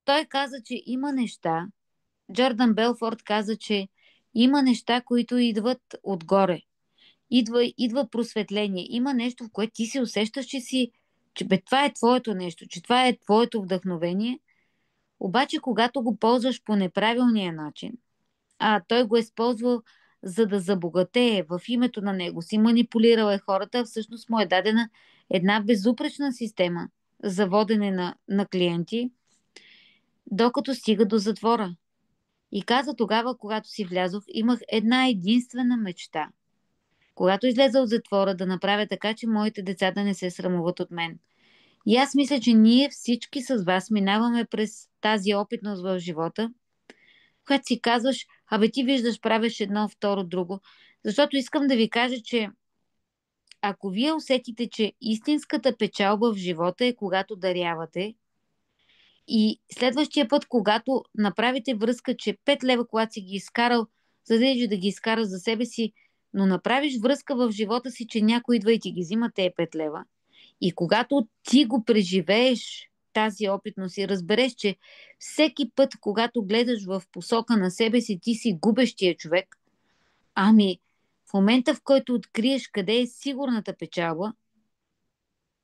Той каза, че има неща. Джордан Белфорд каза, че има неща, които идват отгоре. Идва просветление. Има нещо, в което ти се усещаш, че бе, това е твоето нещо, че това е твоето вдъхновение. Обаче, когато го ползваш по неправилния начин, той го е използвал за да забогатее в името на него си, манипулирал е хората, всъщност му е дадена една безупречна система за водене на клиенти, докато стига до затвора. И каза тогава, когато си влязох, имах една единствена мечта. Когато излеза от затвора, да направя така, че моите деца да не се срамуват от мен. И аз мисля, че ние всички с вас минаваме през тази опитност в живота, когато си казваш, абе ти виждаш, правиш едно, второ, друго. Защото искам да ви кажа, че ако вие усетите, че истинската печалба в живота е когато дарявате и следващия път, когато направите връзка, че 5 лева, когато си ги изкарал, за да идеш да ги изкараш за себе си, но направиш връзка в живота си, че някой идва и ти ги взима тези 5 лева. И когато ти го преживееш тази опитност и разбереш, че всеки път, когато гледаш в посока на себе си, ти си губещия човек, ами в момента, в който откриеш къде е сигурната печалба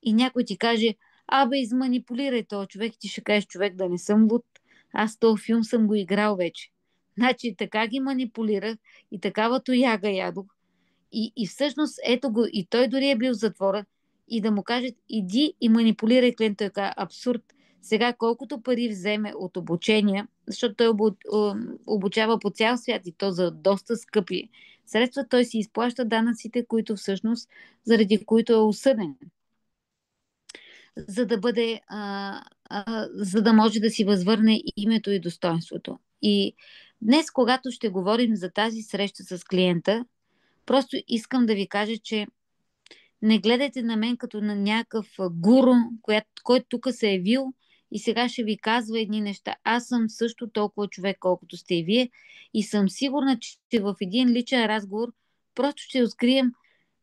и някой ти каже, абе, изманипулирай този човек, ти ще кажеш, човек, да не съм луд, аз този филм съм го играл вече. Значи така ги манипулирах и такава тояга ядох. И всъщност, ето го, и той дори е бил в затвора, и да му кажат, иди и манипулирай клиента, той каза, абсурд. Сега колкото пари вземе от обучения, защото той обучава по цял свят и то за доста скъпи средства, той си изплаща данъците, които всъщност, заради които е осъден, за да бъде, за да може да си възвърне името и достоинството. И днес, когато ще говорим за тази среща с клиента, просто искам да ви кажа, че не гледайте на мен като на някакъв гуру, който тук се е явил и сега ще ви казва едни неща. Аз съм също толкова човек, колкото сте и вие, и съм сигурна, че в един личен разговор просто ще открием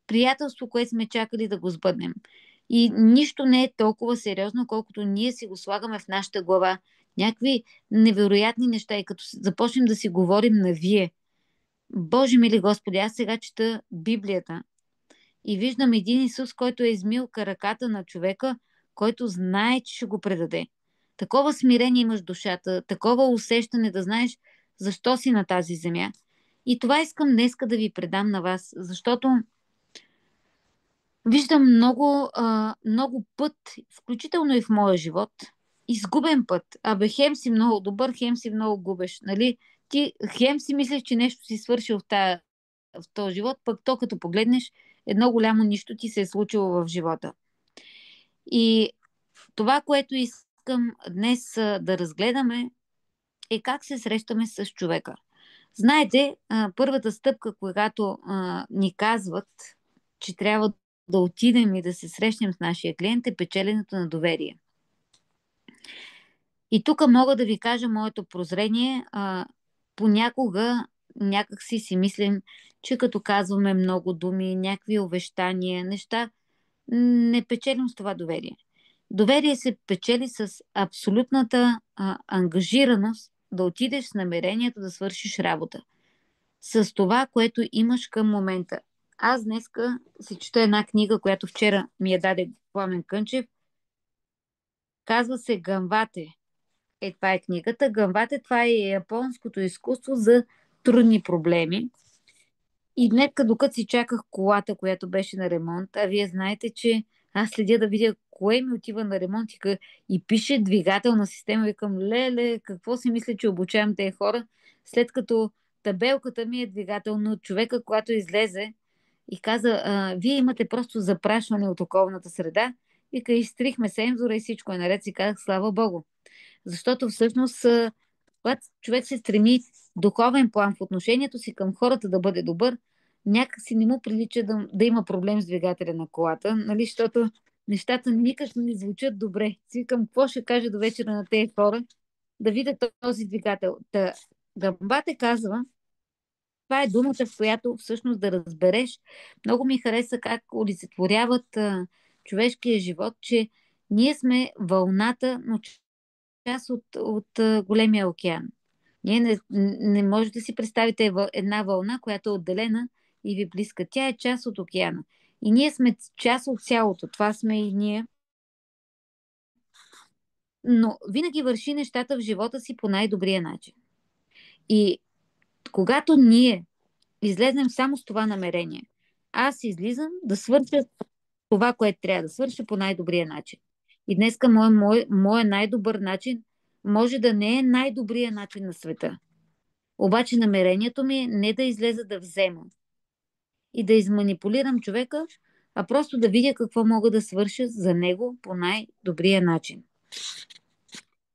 приятелство, което сме чакали да го сбъднем. И нищо не е толкова сериозно, колкото ние си го слагаме в нашата глава. Някакви невероятни неща, и като започнем да си говорим на вие. Боже мили Господи, аз сега чета Библията и виждам един Исус, който е измил краката на човека, който знае, че ще го предаде. Такова смирение имаш в душата, такова усещане да знаеш защо си на тази земя. И това искам днеска да ви предам на вас, защото виждам много път, включително и в моя живот, изгубен път. Абе, хем си много добър, хем си много губеш. Нали? Ти хем си мислиш, че нещо си свършил в този живот, пък то като погледнеш, едно голямо нищо ти се е случило в живота. И това, което искам днес да разгледаме, е как се срещаме с човека. Знаете, първата стъпка, когато ни казват, че трябва да отидем и да се срещнем с нашия клиент, е печеленето на доверие. И тук мога да ви кажа моето прозрение. Понякога някак си мислим, че като казваме много думи, някакви увещания, неща, не печелим с това доверие. Доверие се печели с абсолютната ангажираност да отидеш с намерението да свършиш работа. С това, което имаш към момента. Аз днеска си чета една книга, която вчера ми я даде Пламен Кънчев. Казва се Гамвате. Това е книгата. Гамвате, това е японското изкуство за трудни проблеми. И днес, докато си чаках колата, която беше на ремонт, а вие знаете, че аз следя да видя кое ми отива на ремонт и пише двигателна система. Викам, леле, какво си мисля, че обучавам тези хора, след като табелката ми е двигателно от човека, когато излезе и каза, вие имате просто запрашване от околната среда. Вика, изтрихме сензора и всичко е наред. Си казах, слава Богу. Защото всъщност, когато човек се стреми духовен план в отношението си към хората да бъде добър, някак си не му прилича да има проблем с двигателя на колата, нали? Защото нещата никак не звучат добре. Си към какво ще каже до вечера на тези хора да видят този двигател. Гамбате казва, това е думата, в която всъщност да разбереш. Много ми хареса как олицетворяват човешкия живот, че ние сме вълната, но част от големия океан. Ние не може да си представите една вълна, която е отделена и ви близка. Тя е част от океана. И ние сме част от цялото. Това сме и ние. Но винаги върши нещата в живота си по най-добрия начин. И когато ние излезнем само с това намерение, аз излизам да свърша това, което трябва да свърша по най-добрия начин. И днеска моят най-добър начин може да не е най-добрия начин на света. Обаче намерението ми е не да излеза да взема и да изманипулирам човека, а просто да видя какво мога да свърша за него по най-добрия начин.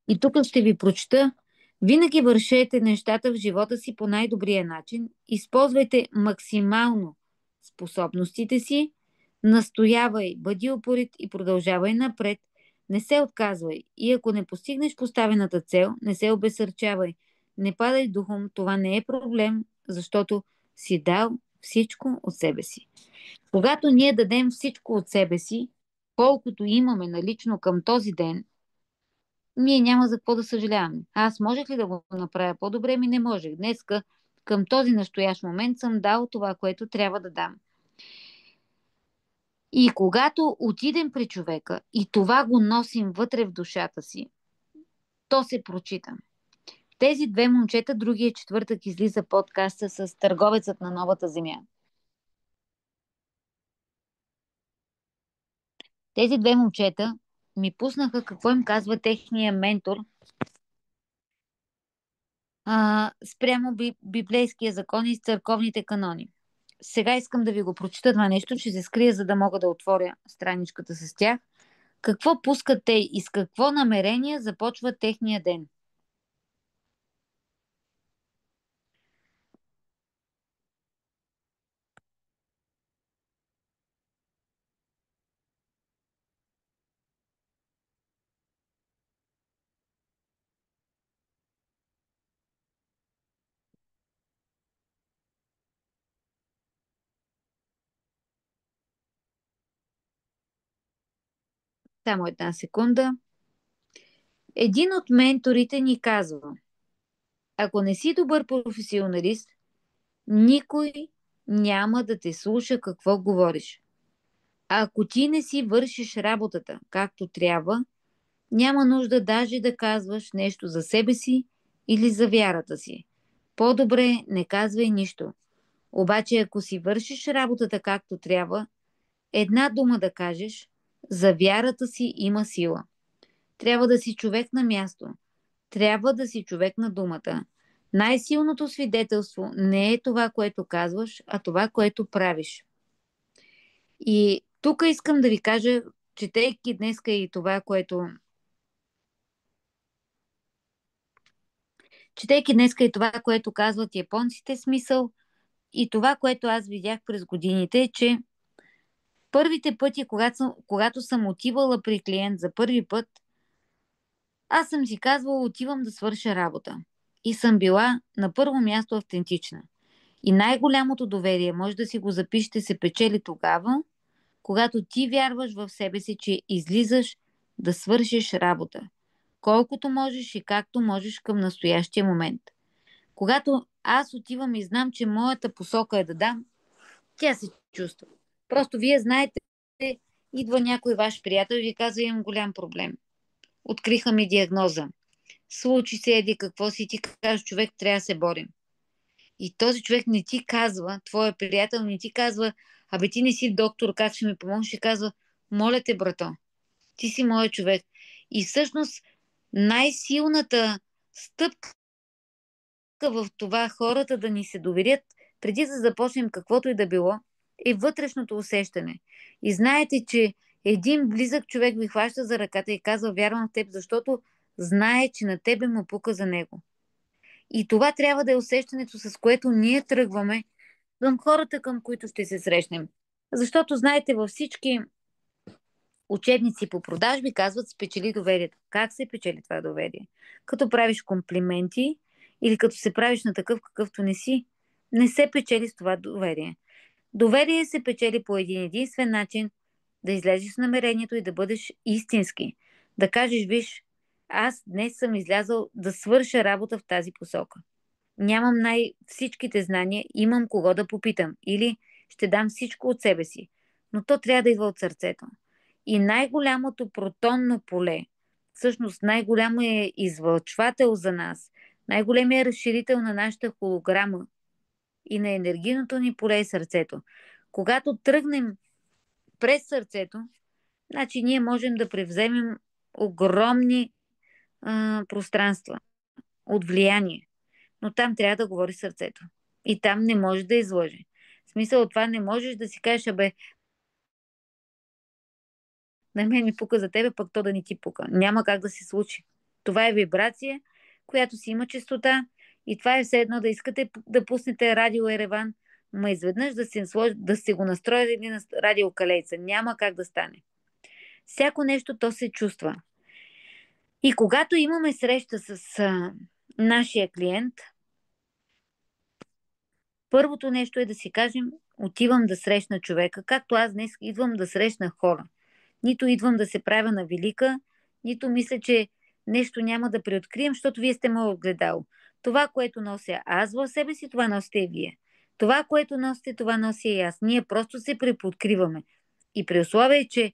И тук ще ви прочета: винаги вършете нещата в живота си по най-добрия начин, използвайте максимално способностите си, настоявай, бъди упорит и продължавай напред, не се отказвай и ако не постигнеш поставената цел, не се обесърчавай, не падай духом, това не е проблем, защото си дал всичко от себе си. Когато ние дадем всичко от себе си, колкото имаме налично към този ден, ние няма за какво да съжаляваме. Аз можех ли да го направя по-добре? Ми не можех. Днеска, към този настоящ момент, съм дал това, което трябва да дам. И когато отидем при човека и това го носим вътре в душата си, то се прочита. Тези две момчета, другия четвъртък излиза подкаста с Търговецът на новата земя. Тези две момчета ми пуснаха какво им казва техния ментор спрямо библейския закон и църковните канони. Сега искам да ви го прочита това нещо, ще се скрия, за да мога да отворя страничката с тях. Какво пускат те и с какво намерение започва техния ден? Само една секунда. Един от менторите ни казва: ако не си добър професионалист, никой няма да те слуша какво говориш. А ако ти не си вършиш работата както трябва, няма нужда даже да казваш нещо за себе си или за вярата си. По-добре не казвай нищо. Обаче ако си вършиш работата както трябва, една дума да кажеш, за вярата си има сила. Трябва да си човек на място. Трябва да си човек на думата. Най-силното свидетелство не е това, което казваш, а това, което правиш. И тук искам да ви кажа, четейки днеска и това, което казват японците, смисъл и това, което аз видях през годините, е, че първите пъти, когато съм отивала при клиент за първи път, аз съм си казвала: отивам да свърша работа. И съм била на първо място автентична. И най-голямото доверие, може да си го запишете, се печели тогава, когато ти вярваш в себе си, че излизаш да свършиш работа. Колкото можеш и както можеш към настоящия момент. Когато аз отивам и знам, че моята посока е да дам, тя се чувства. Просто вие знаете, идва някой ваш приятел и ви казва: имам голям проблем. Откриха ми диагноза. Случи се, еди какво си, ти казваш: човек, трябва да се борим. И този човек не ти казва, твоя приятел не ти казва: абе ти не си доктор, как ще ми помогнеш? Ще казва: моля те, брато, ти си моят човек. И всъщност най-силната стъпка в това хората да ни се доверят, преди да започнем каквото и да било, е вътрешното усещане. И знаете, че един близък човек ви хваща за ръката и казва: вярвам в теб, защото знае, че на тебе му пука за него. И това трябва да е усещането, с което ние тръгваме към хората, към които ще се срещнем. Защото, знаете, във всички учебници по продажби казват: спечели доверието. Как се печели това доверие? Като правиш комплименти или като се правиш на такъв, какъвто не си, не се печели с това доверие. Доверие се печели по един единствен начин: да излезеш с намерението и да бъдеш истински. Да кажеш: виж, аз днес съм излязъл да свърша работа в тази посока. Нямам всичките знания, имам кого да попитам или ще дам всичко от себе си. Но то трябва да идва от сърцето. И най-голямото протонно поле, всъщност най-голямият излъчвател за нас, най-големият разширител на нашата холограма и на енергийното ни поле е сърцето. Когато тръгнем през сърцето, значи ние можем да превземем огромни пространства от влияние. Но там трябва да говори сърцето. И там не може да излъже. В смисъл от това не можеш да си кажеш, абе, на мен ми пука за тебе, пък то да не ти пука. Няма как да се случи. Това е вибрация, която си има честота и това е все едно да искате да пуснете радио Ереван, ма изведнъж да се го настроите на радио Калейца. Няма как да стане. Всяко нещо то се чувства. И когато имаме среща с нашия клиент, първото нещо е да си кажем, отивам да срещна човека, както аз днес идвам да срещна хора. Нито идвам да се правя на велика, нито мисля, че нещо няма да преоткрием, защото вие сте моят огледало. Това, което нося аз в себе си, това носите и вие. Това, което носите, това нося и аз. Ние просто се препооткриваме. И при условие, че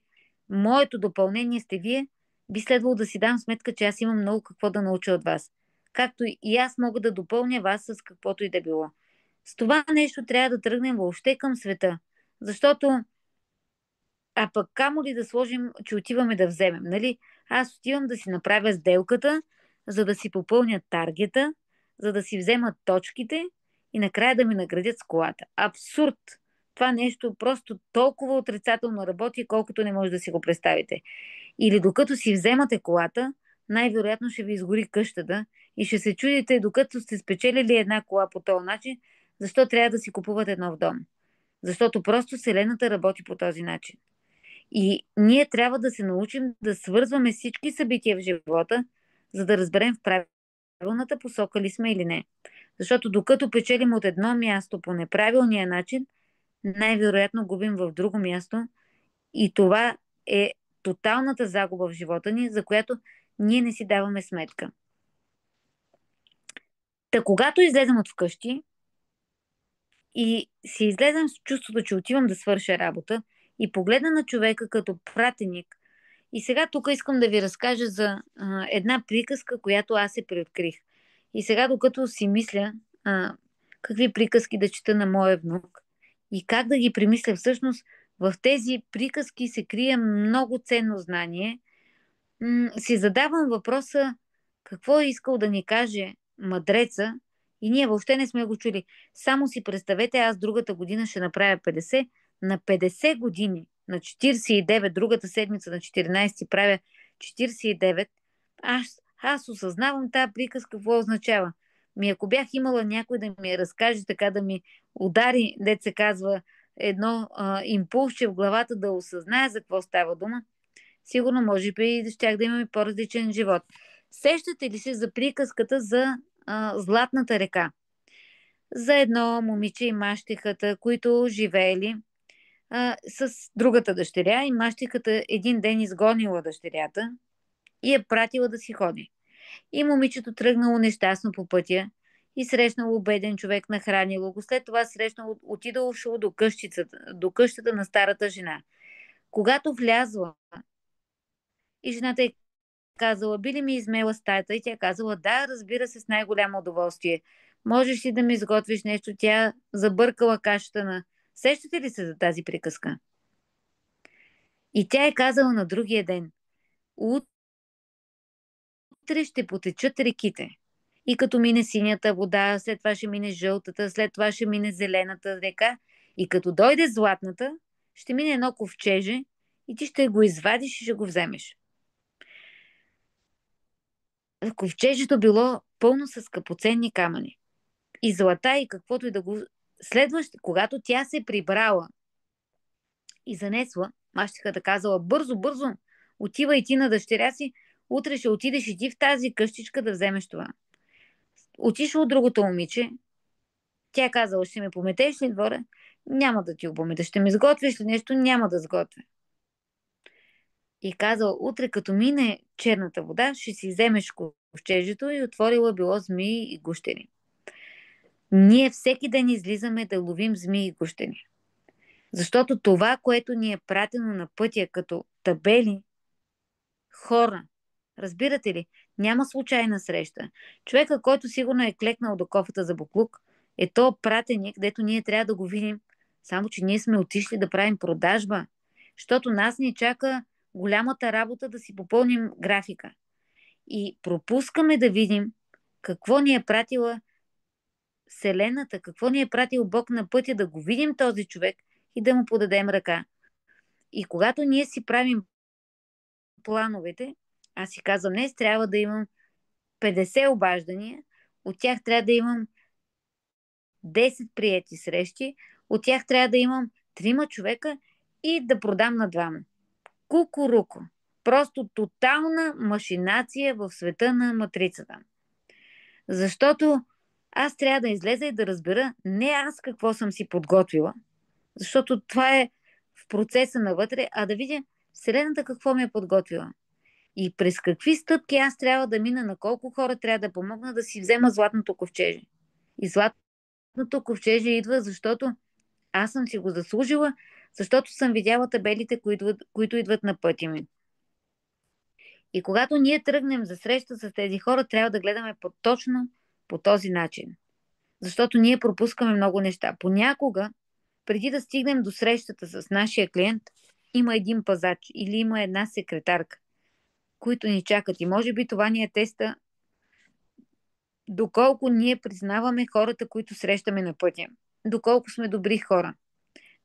моето допълнение сте вие, би следвало да си дам сметка, че аз имам много какво да науча от вас. Както и аз мога да допълня вас с каквото и да било. С това нещо трябва да тръгнем въобще към света. Защото пък камо ли да сложим, че отиваме да вземем, нали? Аз отивам да си направя сделката, за да си попълня таргета, за да си вземат точките и накрая да ми наградят с колата. Абсурд! Това нещо просто толкова отрицателно работи, колкото не може да си го представите. Или докато си вземате колата, най-вероятно ще ви изгори къщата и ще се чудите, докато сте спечелили една кола по този начин, защо трябва да си купувате нов дом. Защото просто Вселената работи по този начин. И ние трябва да се научим да свързваме всички събития в живота, за да разберем в правилната посока ли сме или не. Защото докато печелим от едно място по неправилния начин, най-вероятно губим в друго място и това е тоталната загуба в живота ни, за която ние не си даваме сметка. Та когато излезем от вкъщи и си излезем с чувството, че отивам да свърша работа и погледна на човека като пратеник. И сега тук искам да ви разкажа за една приказка, която аз се преоткрих. И сега, докато си мисля какви приказки да чета на моя внук и как да ги примисля, всъщност в тези приказки се крие много ценно знание, си задавам въпроса какво е искал да ни каже мъдреца и ние въобще не сме го чули. Само си представете, аз другата година ще направя 50, на 50 години, на 49, другата седмица на 14 правя 49, аз осъзнавам тази приказка какво означава. Ако бях имала някой да ми я разкаже, така да ми удари, дет се казва, едно импулсче в главата да осъзная за какво става дума, сигурно може би щях да имаме по-различен живот. Сещате ли се за приказката за Златната река? За едно момиче и мащихата, които живеели с другата дъщеря и мащихата един ден изгонила дъщерята и я пратила да си ходи. И момичето тръгнало нещастно по пътя и срещнало беден човек, нахранило го. След това отидало до къщата на старата жена. Когато влязла и жената е казала, би ли ми измела стаята? И тя казала, да, разбира се, с най-голямо удоволствие. Можеш ли да ми изготвиш нещо? Тя забъркала кашата на... Сещате ли се за тази приказка? И тя е казала на другия ден, утре ще потечат реките. И като мине синята вода, след това ще мине жълтата, след това ще мине зелената река. И като дойде златната, ще мине едно ковчеже и ти ще го извадиш и ще го вземеш. Ковчежето било пълно с скъпоценни камъни. И злата и каквото и да го... Следващо, когато тя се прибрала и занесла, мащихата казала, бързо, бързо, отива и ти на дъщеря си, утре ще отидеш и ти в тази къщичка да вземеш това. Отишла от другото момиче, тя казала, ще ме пометеш ли двора? Няма да ти го помета. Ще ми сготвиш ли нещо? Няма да сготвя. И казал, утре като мине черната вода, ще си вземеш ковчежето и отворила било змии и гущери. Ние всеки ден излизаме да ловим змии и гущери. Защото това, което ни е пратено на пътя като табели, хора, разбирате ли, няма случайна среща. Човека, който сигурно е клекнал до кофата за буклук, е то пратеник, където ние трябва да го видим, само че ние сме отишли да правим продажба, защото нас ни чака голямата работа да си попълним графика. И пропускаме да видим какво ни е пратила Вселената, какво ни е пратил Бог на пътя да го видим този човек и да му подадем ръка. И когато ние си правим плановете, аз си казвам, днес трябва да имам 50 обаждания, от тях трябва да имам 10 приети срещи, от тях трябва да имам 3 човека и да продам на 2. Кукуруко. Просто тотална машинация в света на матрицата. Защото аз трябва да излеза и да разбера не аз какво съм си подготвила, защото това е в процеса навътре, а да видя Вселената какво ми е подготвила. И през какви стъпки аз трябва да мина, на колко хора трябва да помогна да си взема златното ковчеже. И златното ковчеже идва, защото аз съм си го заслужила, защото съм видяла табелите, които идват на пътя ми. И когато ние тръгнем за среща с тези хора, трябва да гледаме точно по този начин. Защото ние пропускаме много неща. Понякога, преди да стигнем до срещата с нашия клиент, има един пазач или има една секретарка, които ни чакат. И може би това ни е теста доколко ние признаваме хората, които срещаме на пътя. Доколко сме добри хора.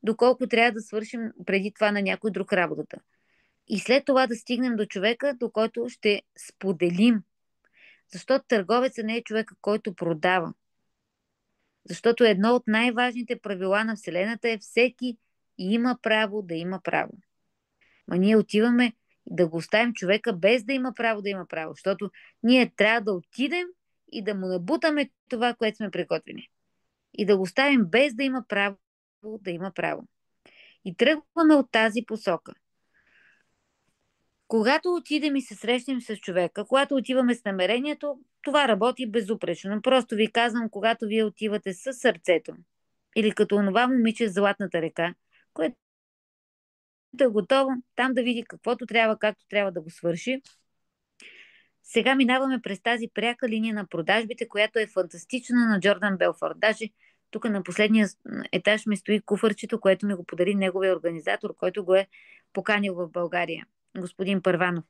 Доколко трябва да свършим преди това на някой друг работата. И след това да стигнем до човека, до който ще споделим. Защото търговецът не е човека, който продава. Защото едно от най-важните правила на Вселената е всеки има право да има право. Ма ние отиваме да го оставим човека без да има право да има право. Защото ние трябва да отидем и да му набутаме това, което сме приготвили. И да го оставим без да има право да има право. И тръгваме от тази посока. Когато отидем и се срещнем с човека, когато отиваме с намерението, това работи безупречно. Но просто ви казвам, когато вие отивате с сърцето, или като онова момиче с Златната река, което е готово там да види каквото трябва, както трябва да го свърши. Сега минаваме през тази пряка линия на продажбите, която е фантастична на Джордан Белфорд. Даже тук на последния етаж ми стои куфърчето, което ми го подари неговия организатор, който го е поканил в България, господин Първанов.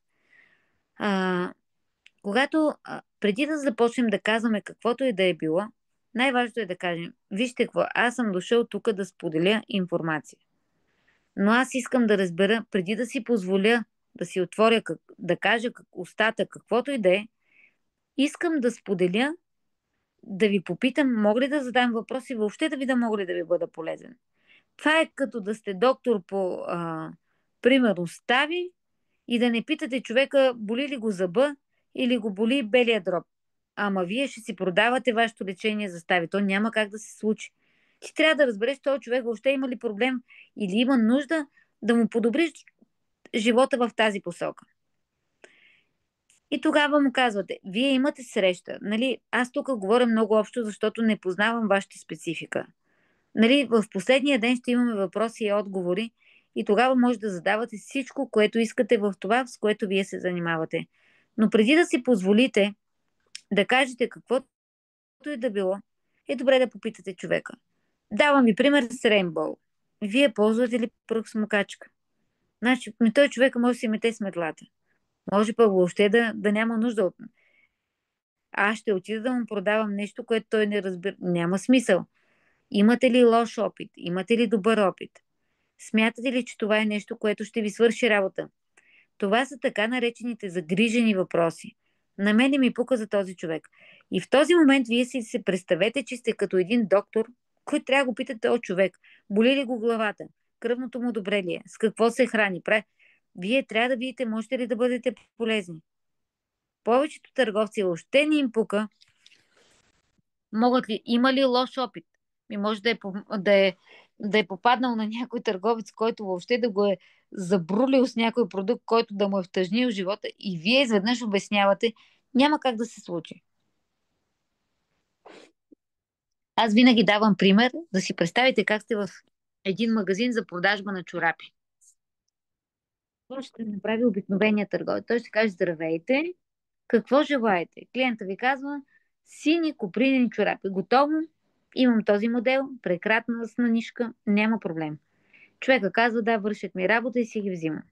Когато преди да започнем да казваме каквото и да е било, най-важното е да кажем, вижте какво, аз съм дошъл тук да споделя информация. Но аз искам да разбера, преди да си позволя да си отворя, да кажа устата, каквото и да е, искам да споделя, да ви попитам, мога ли да задам въпроси, въобще да ви да мога ли да ви бъда полезен. Това е като да сте доктор по, примерно, стави и да не питате човека, боли ли го зъба или го боли белия дроб. Ама вие ще си продавате вашето лечение за стави. То няма как да се случи. Ти трябва да разбереш, този човек въобще има ли проблем или има нужда да му подобриш живота в тази посока. И тогава му казвате, вие имате среща. Нали? Аз тук говоря много общо, защото не познавам вашата специфика. Нали? В последния ден ще имаме въпроси и отговори и тогава може да задавате всичко, което искате в това, с което вие се занимавате. Но преди да си позволите да кажете каквото и да било, е добре да попитате човека. Давам ви пример с Рейнбоу. Вие ползвате ли пръх смукачка? Значи, той човек може да си мете сметлата. Може пък въобще да няма нужда от... Аз ще отида да му продавам нещо, което той не разбира. Няма смисъл. Имате ли лош опит? Имате ли добър опит? Смятате ли, че това е нещо, което ще ви свърши работа? Това са така наречените загрижени въпроси. На мене ми пука за този човек. И в този момент вие си се представете, че сте като един доктор, който трябва да го питате този човек. Боли ли го главата? Кръвното му добре ли е? С какво се храни? Вие трябва да видите, можете ли да бъдете полезни. Повечето търговци въобще не им пука. Могат ли? Има ли лош опит? Може да е попаднал на някой търговец, който въобще да го е забрулил с някой продукт, който да му е втъжнил живота и вие изведнъж обяснявате, няма как да се случи. Аз винаги давам пример да си представите как сте в един магазин за продажба на чорапи. Какво ще направи обикновеният търговец? Той ще каже: здравейте, какво желаете? Клиента ви казва: сини копринени чорапи. Готово, имам този модел, прекратна с нишка, няма проблем. Човека казва: да, вършат ми работа и си ги взимам.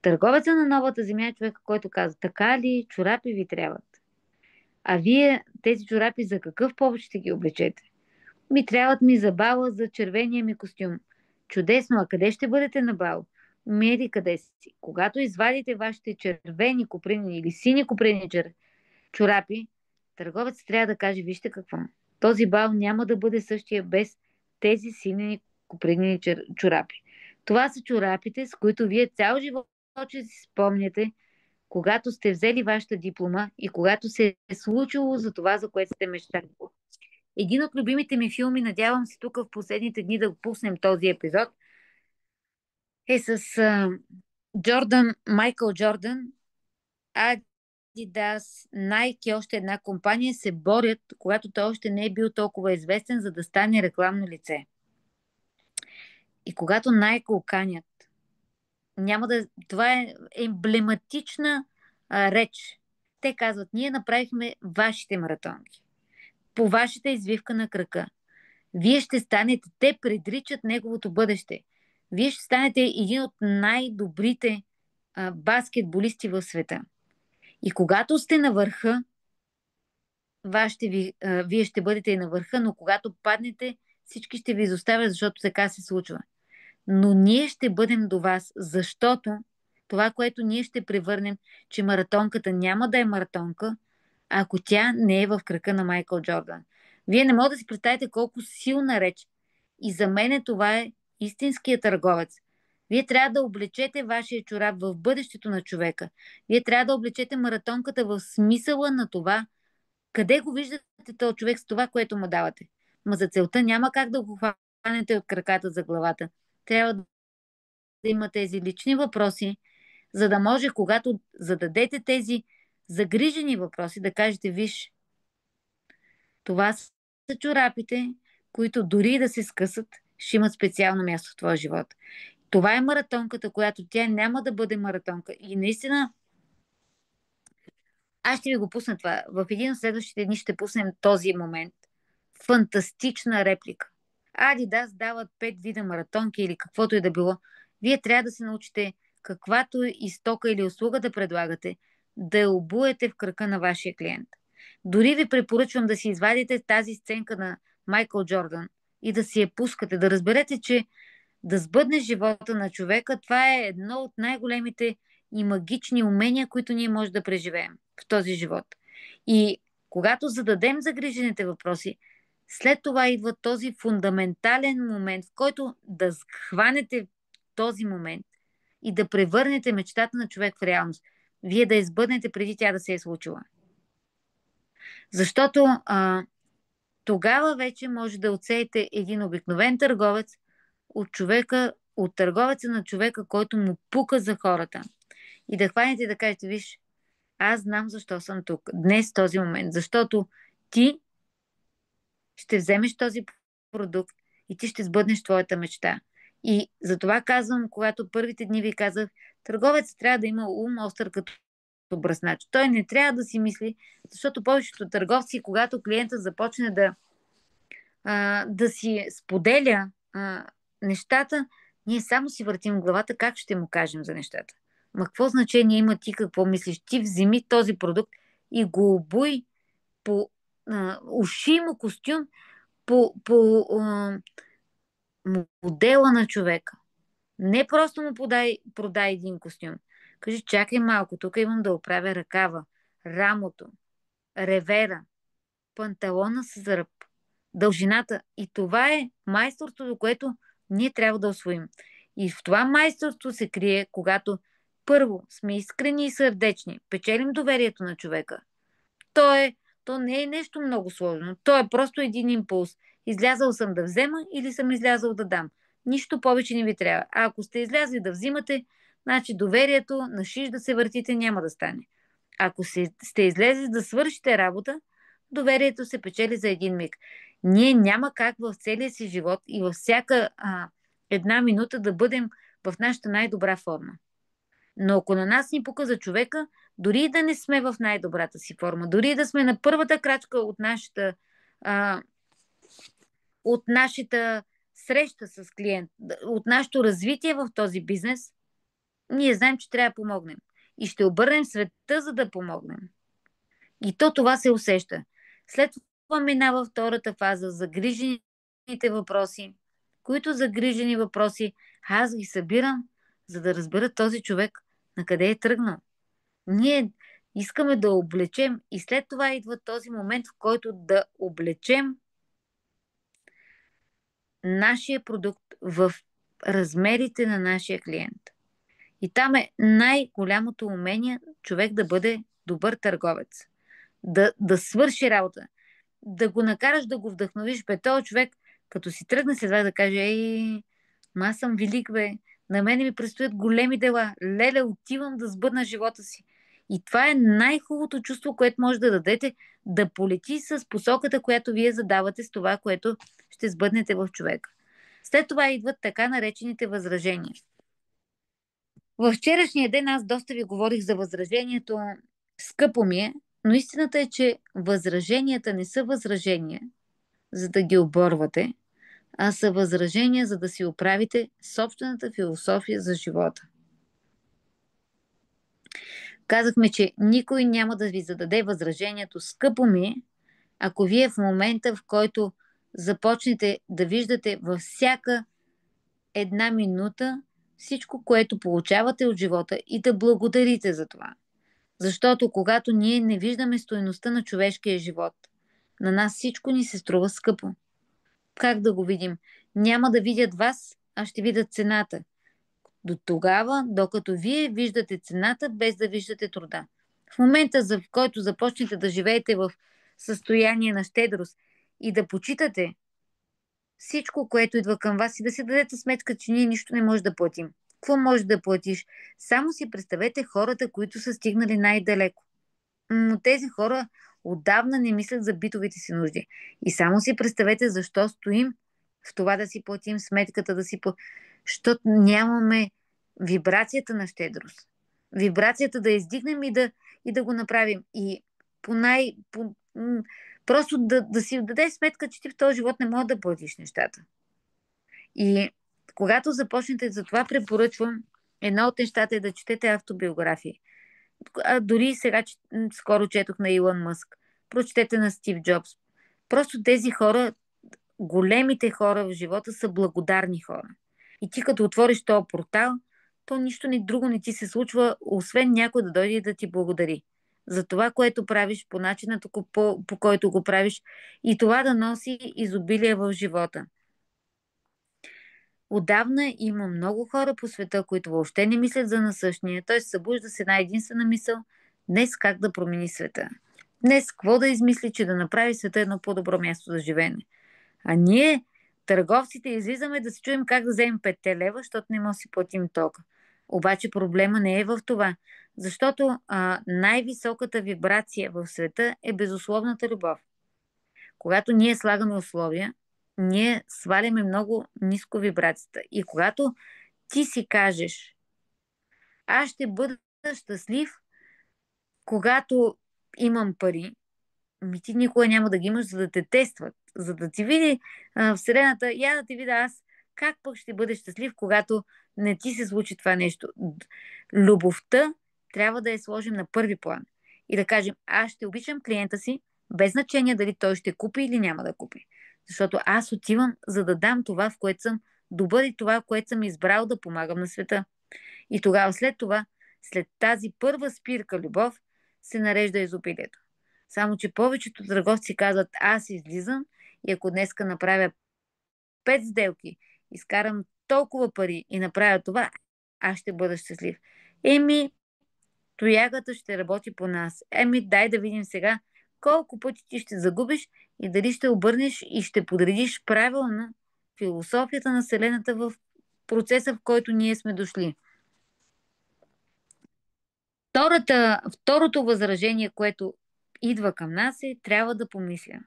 Търговеца на новата земя е човека, който казва: така ли, чорапи ви трябват? А вие тези чорапи за какъв повод ще ги облечете? Ми трябват ми за бала, за червения ми костюм. Чудесно, а къде ще бъдете на бал? Меди къде си? Когато извадите вашите червени копринени или сини копринени чорапи, търговец трябва да каже: вижте какво, този бал няма да бъде същия без тези сини копринени чорапи. Това са чорапите, с които вие цял живот ще си спомняте, когато сте взели вашата диплома и когато се е случило за това, за което сте мечтали. Един от любимите ми филми, надявам се тук в последните дни да го пуснем този епизод, е с Майкъл Джордан, Adidas, Nike и още една компания се борят, когато той още не е бил толкова известен, за да стане рекламно лице. И когато Nike го канят, това е емблематична реч. Те казват: ние направихме вашите маратонки по вашата извивка на крака. Вие ще станете, те предричат неговото бъдеще. Вие ще станете един от най-добрите баскетболисти в света. И когато сте на върха, вие ще бъдете и на върха, но когато паднете, всички ще ви изоставят, защото така се случва. Но ние ще бъдем до вас, защото това, което ние ще превърнем, че маратонката няма да е маратонка, ако тя не е в крака на Майкъл Джордан. Вие не можете да си представите колко силна реч. И за мен това е истинският търговец. Вие трябва да облечете вашия чорап в бъдещето на човека. Вие трябва да облечете маратонката в смисъла на това, къде го виждате този човек с това, което му давате. Ма за целта няма как да го хванете от краката за главата. Трябва да има тези лични въпроси, за да може, когато зададете тези загрижени въпроси, да кажете: виж, това са чорапите, които дори да се скъсат, ще имат специално място в твоя живот. Това е маратонката, която тя няма да бъде маратонка. И наистина, аз ще ви го пусна това. В един от следващите дни ще пуснем този момент. Фантастична реплика. Адидас дават 5 вида маратонки или каквото и да било. Вие трябва да се научите каквато и стока или услуга да предлагате, да я обуете в крака на вашия клиент. Дори ви препоръчвам да си извадите тази сценка на Майкъл Джордан и да си я пускате, да разберете, че да сбъдне живота на човека, това е едно от най-големите и магични умения, които ние може да преживеем в този живот. И когато зададем загрижените въпроси, след това идва този фундаментален момент, в който да хванете този момент и да превърнете мечтата на човек в реалност. Вие да избъднете преди тя да се е случила. Защото тогава вече може да отсеете един обикновен търговец от търговеца на човека, който му пука за хората. И да хванете и да кажете: виж, аз знам защо съм тук, днес, този момент, защото ти ще вземеш този продукт и ти ще сбъднеш твоята мечта. И затова казвам, когато първите дни ви казах, търговец трябва да има ум остър като бръснач. Той не трябва да си мисли, защото повечето търговци, когато клиента започне да си споделя нещата, ние само си въртим главата как ще му кажем за нещата. Ма какво значение има ти какво мислиш? Ти вземи този продукт и го обуй по уши му костюм, по модела на човека. Не просто му продай един костюм. Кажи: чакай малко, тук имам да оправя ръкава, рамото, ревера, панталона с зърб, дължината. И това е майсторството, което ние трябва да освоим. И в това майсторство се крие, когато първо сме искрени и сърдечни, печелим доверието на човека. То не е нещо много сложно. То е просто един импулс. Излязъл съм да взема или съм излязъл да дам. Нищо повече не ви трябва. А ако сте излязли да взимате, значи доверието на шиш да се въртите няма да стане. Ако сте излезли да свършите работа, доверието се печели за един миг. Ние няма как в целия си живот и във всяка една минута да бъдем в нашата най-добра форма. Но ако на нас ни пука за човека, дори и да не сме в най-добрата си форма, дори и да сме на първата крачка а, от нашата среща с клиент, от нашето развитие в този бизнес, ние знаем, че трябва да помогнем. И ще обърнем света, за да помогнем. И то това се усеща. След това минава втората фаза, загрижените въпроси, които загрижени въпроси аз ги събирам, за да разбера този човек на къде е тръгнал. Ние искаме да облечем и след това идва този момент, в който да облечем нашия продукт в размерите на нашия клиент. И там е най-голямото умение човек да бъде добър търговец. Да свърши работа. Да го накараш да го вдъхновиш. Бе, този човек, като си тръгне след това да каже, аз съм велик, бе, на мене ми предстоят големи дела. Леле, отивам да сбъдна живота си. И това е най-хубавото чувство, което може да дадете, да полети с посоката, която вие задавате с това, което ще сбъднете в човека. След това идват така наречените възражения. Във вчерашния ден аз доста ви говорих за възражението. Скъпо ми е, но истината е, че възраженията не са възражения, за да ги оборвате, а са възражения, за да си оправите собствената философия за живота. Казахме, че никой няма да ви зададе възражението скъпо ми е, ако вие в момента, в който започнете да виждате във всяка една минута всичко, което получавате от живота и да благодарите за това. Защото когато ние не виждаме стойността на човешкия живот, на нас всичко ни се струва скъпо. Как да го видим? Няма да видят вас, а ще видят цената. До тогава, докато вие виждате цената, без да виждате труда. В момента, в който започнете да живеете в състояние на щедрост и да почитате всичко, което идва към вас и да си дадете сметка, че ние нищо не може да платим. Какво може да платиш? Само си представете хората, които са стигнали най-далеко. Но тези хора отдавна не мислят за битовите си нужди. И само си представете защо стоим в това да си платим сметката, защото нямаме вибрацията на щедрост. Вибрацията да издигнем и да го направим. И просто да си даде сметка, че ти в този живот не можеш да платиш нещата. И когато започнете, за това препоръчвам, едно от нещата е да четете автобиографии. Дори сега, скоро четох на Илон Мъск. Прочетете на Стив Джобс. Просто тези хора, големите хора в живота са благодарни хора. И ти като отвориш този портал, то нищо друго не ти се случва, освен някой да дойде и да ти благодари. За това, което правиш, по начина, по който го правиш и това да носи изобилие в живота. Отдавна има много хора по света, които въобще не мислят за насъщния. Той се събужда с една единствена мисъл: днес как да промени света. Днес какво да измисли, че да направи света едно по-добро място за живеене. А ние, търговците, излизаме да се чуем как да вземем 5 лева, защото не може да си платим тока. Обаче проблема не е в това, защото най-високата вибрация в света е безусловната любов. Когато ние слагаме условия, ние сваляме много ниско вибрацията. И когато ти си кажеш, аз ще бъда щастлив, когато имам пари, ти никога няма да ги имаш, за да те тестват, за да ти види Вселената, я да ти видя аз как пък ще бъдеш щастлив, когато не ти се случи това нещо. Любовта трябва да я сложим на първи план и да кажем, аз ще обичам клиента си, без значение дали той ще купи или няма да купи. Защото аз отивам, за да дам това, в което съм добър и това, в което съм избрал да помагам на света. И тогава, след тази първа спирка любов, се нарежда изобилието. Само, че повечето търговци казват, аз излизам и ако днеска направя 5 сделки, изкарам толкова пари и направя това, аз ще бъда щастлив. Тоягата ще работи по нас. Дай да видим сега колко пъти ти ще загубиш и дали ще обърнеш и ще подредиш правилно философията на Вселената, в процеса, в който ние сме дошли. Второто възражение, което идва към нас, е: трябва да помисля.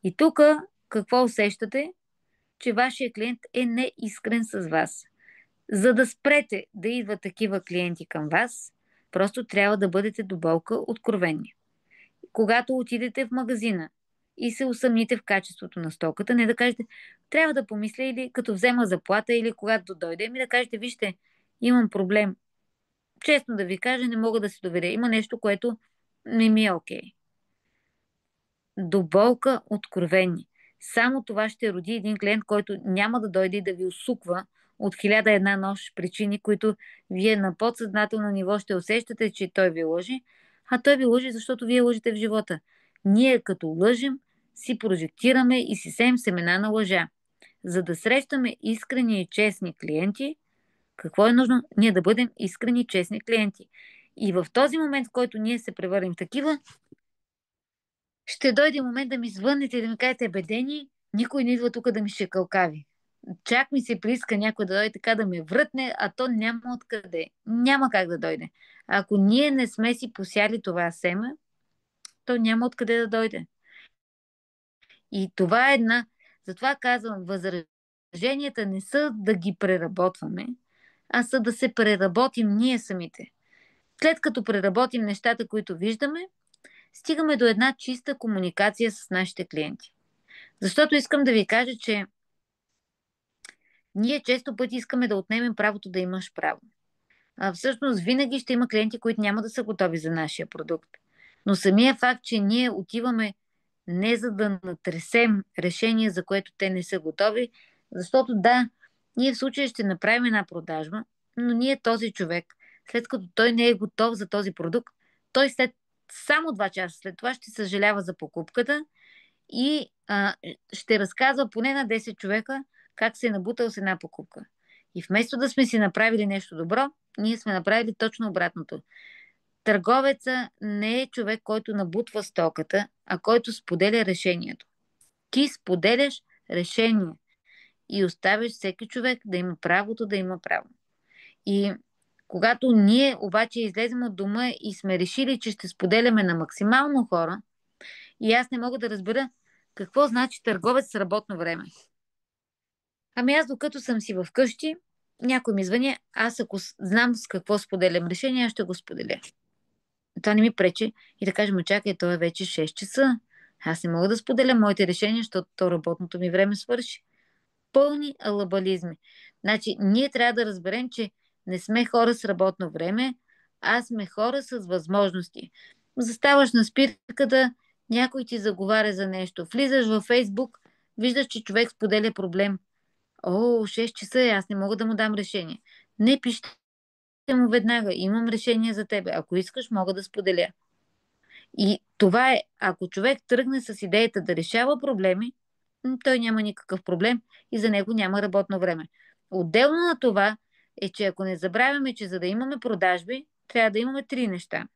И тук какво усещате? Че вашия клиент е неискрен с вас. За да спрете да идват такива клиенти към вас, просто трябва да бъдете до болка откровени. Когато отидете в магазина и се усъмните в качеството на стоката, не да кажете: трябва да помисля, или като взема заплата, или когато дойде, да кажете: вижте, имам проблем. Честно да ви кажа, не мога да се доверя. Има нещо, което не ми е окей. До болка откровени. Само това ще роди един клиент, който няма да дойде и да ви усуква от 1001 нощ причини, които вие на подсъзнателно ниво ще усещате, че той ви лъжи, а той ви лъжи, защото вие лъжите в живота. Ние като лъжим, си прожектираме и си сеем семена на лъжа. За да срещаме искрени и честни клиенти, какво е нужно? Ние да бъдем искрени и честни клиенти. И в този момент, в който ние се превърнем в такива, ще дойде момент да ми звъннете и да ми кажете: бедени, никой не идва тук да ми шекалкави. Чак ми се прииска някой да дойде така да ме врътне, а то няма откъде. Няма как да дойде. Ако ние не сме си посяли това семе, то няма откъде да дойде. И това е една... Затова казвам, възраженията не са да ги преработваме, а са да се преработим ние самите. След като преработим нещата, които виждаме, стигаме до една чиста комуникация с нашите клиенти. Защото искам да ви кажа, че ние често пъти искаме да отнемем правото да имаш право. Всъщност винаги ще има клиенти, които няма да са готови за нашия продукт. Но самия факт, че ние отиваме не за да натресем решение, за което те не са готови, защото да, ние в случая ще направим една продажба, но ние този човек, след като той не е готов за този продукт, той само 2 часа след това ще съжалява за покупката и ще разказва поне на 10 човека как се е набутал с една покупка. И вместо да сме си направили нещо добро, ние сме направили точно обратното. Търговеца не е човек, който набутва стоката, а който споделя решението. Ти споделяш решение и оставяш всеки човек да има правото да има право. И когато ние обаче излезем от дома и сме решили, че ще споделяме на максимално хора, и аз не мога да разбера какво значи търговец с работно време. Ами аз, докато съм си вкъщи, някой ми звъни, аз ако знам с какво споделям решение, аз ще го споделя. Това не ми пречи и да кажем: чакай, то е вече 6 часа. Аз не мога да споделя моите решения, защото то работното ми време свърши. Пълни алабализми. Значи, ние трябва да разберем, че не сме хора с работно време, а сме хора с възможности. Заставаш на спирката, някой ти заговаря за нещо. Влизаш във Фейсбук, виждаш, че човек споделя проблем. О, 6 часа е, аз не мога да му дам решение. Не, пишете му веднага: имам решение за тебе. Ако искаш, мога да споделя. И това е, ако човек тръгне с идеята да решава проблеми, той няма никакъв проблем и за него няма работно време. Отделно на това е, че ако не забравяме, че за да имаме продажби, трябва да имаме 3 неща.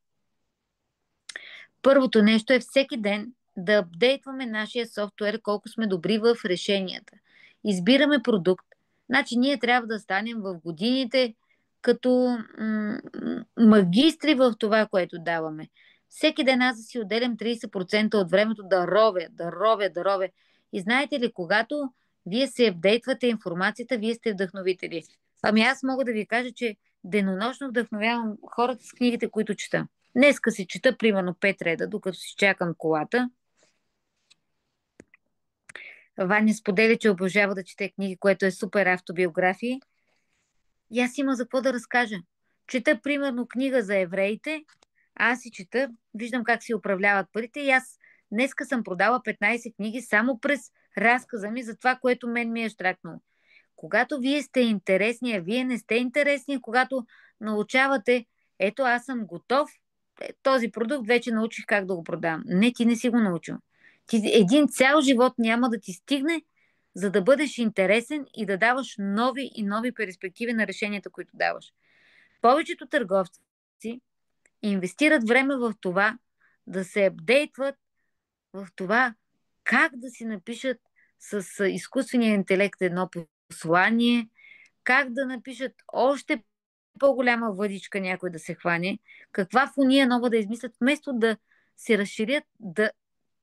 Първото нещо е всеки ден да апдейтваме нашия софтуер, колко сме добри в решенията. Избираме продукт. Значи ние трябва да станем в годините като магистри в това, което даваме. Всеки ден аз да си отделям 30% от времето да ровя. И знаете ли, когато вие се апдейтвате информацията, вие сте вдъхновители. Ами аз мога да ви кажа, че денонощно вдъхновявам хората с книгите, които чета. Днеска си чета примерно 5 реда, докато си чакам колата. Ваня споделя, че обожава да чете книги, което е супер автобиографии. И аз има за какво да разкажа. Чета примерно книга за евреите, аз си чета, виждам как си управляват парите и аз днеска съм продала 15 книги само през разказа ми за това, което мен ми е щракнало. Когато вие сте интересни, а вие не сте интересни, когато научавате: ето аз съм готов, този продукт вече научих как да го продавам. Не, ти не си го научил. Един цял живот няма да ти стигне, за да бъдеш интересен и да даваш нови и нови перспективи на решенията, които даваш. Повечето търговци инвестират време в това да се апдейтват, в това как да си напишат с изкуствения интелект едно послание, как да напишат още по-голяма въдичка някой да се хване, каква фония нова да измислят, вместо да се разширят,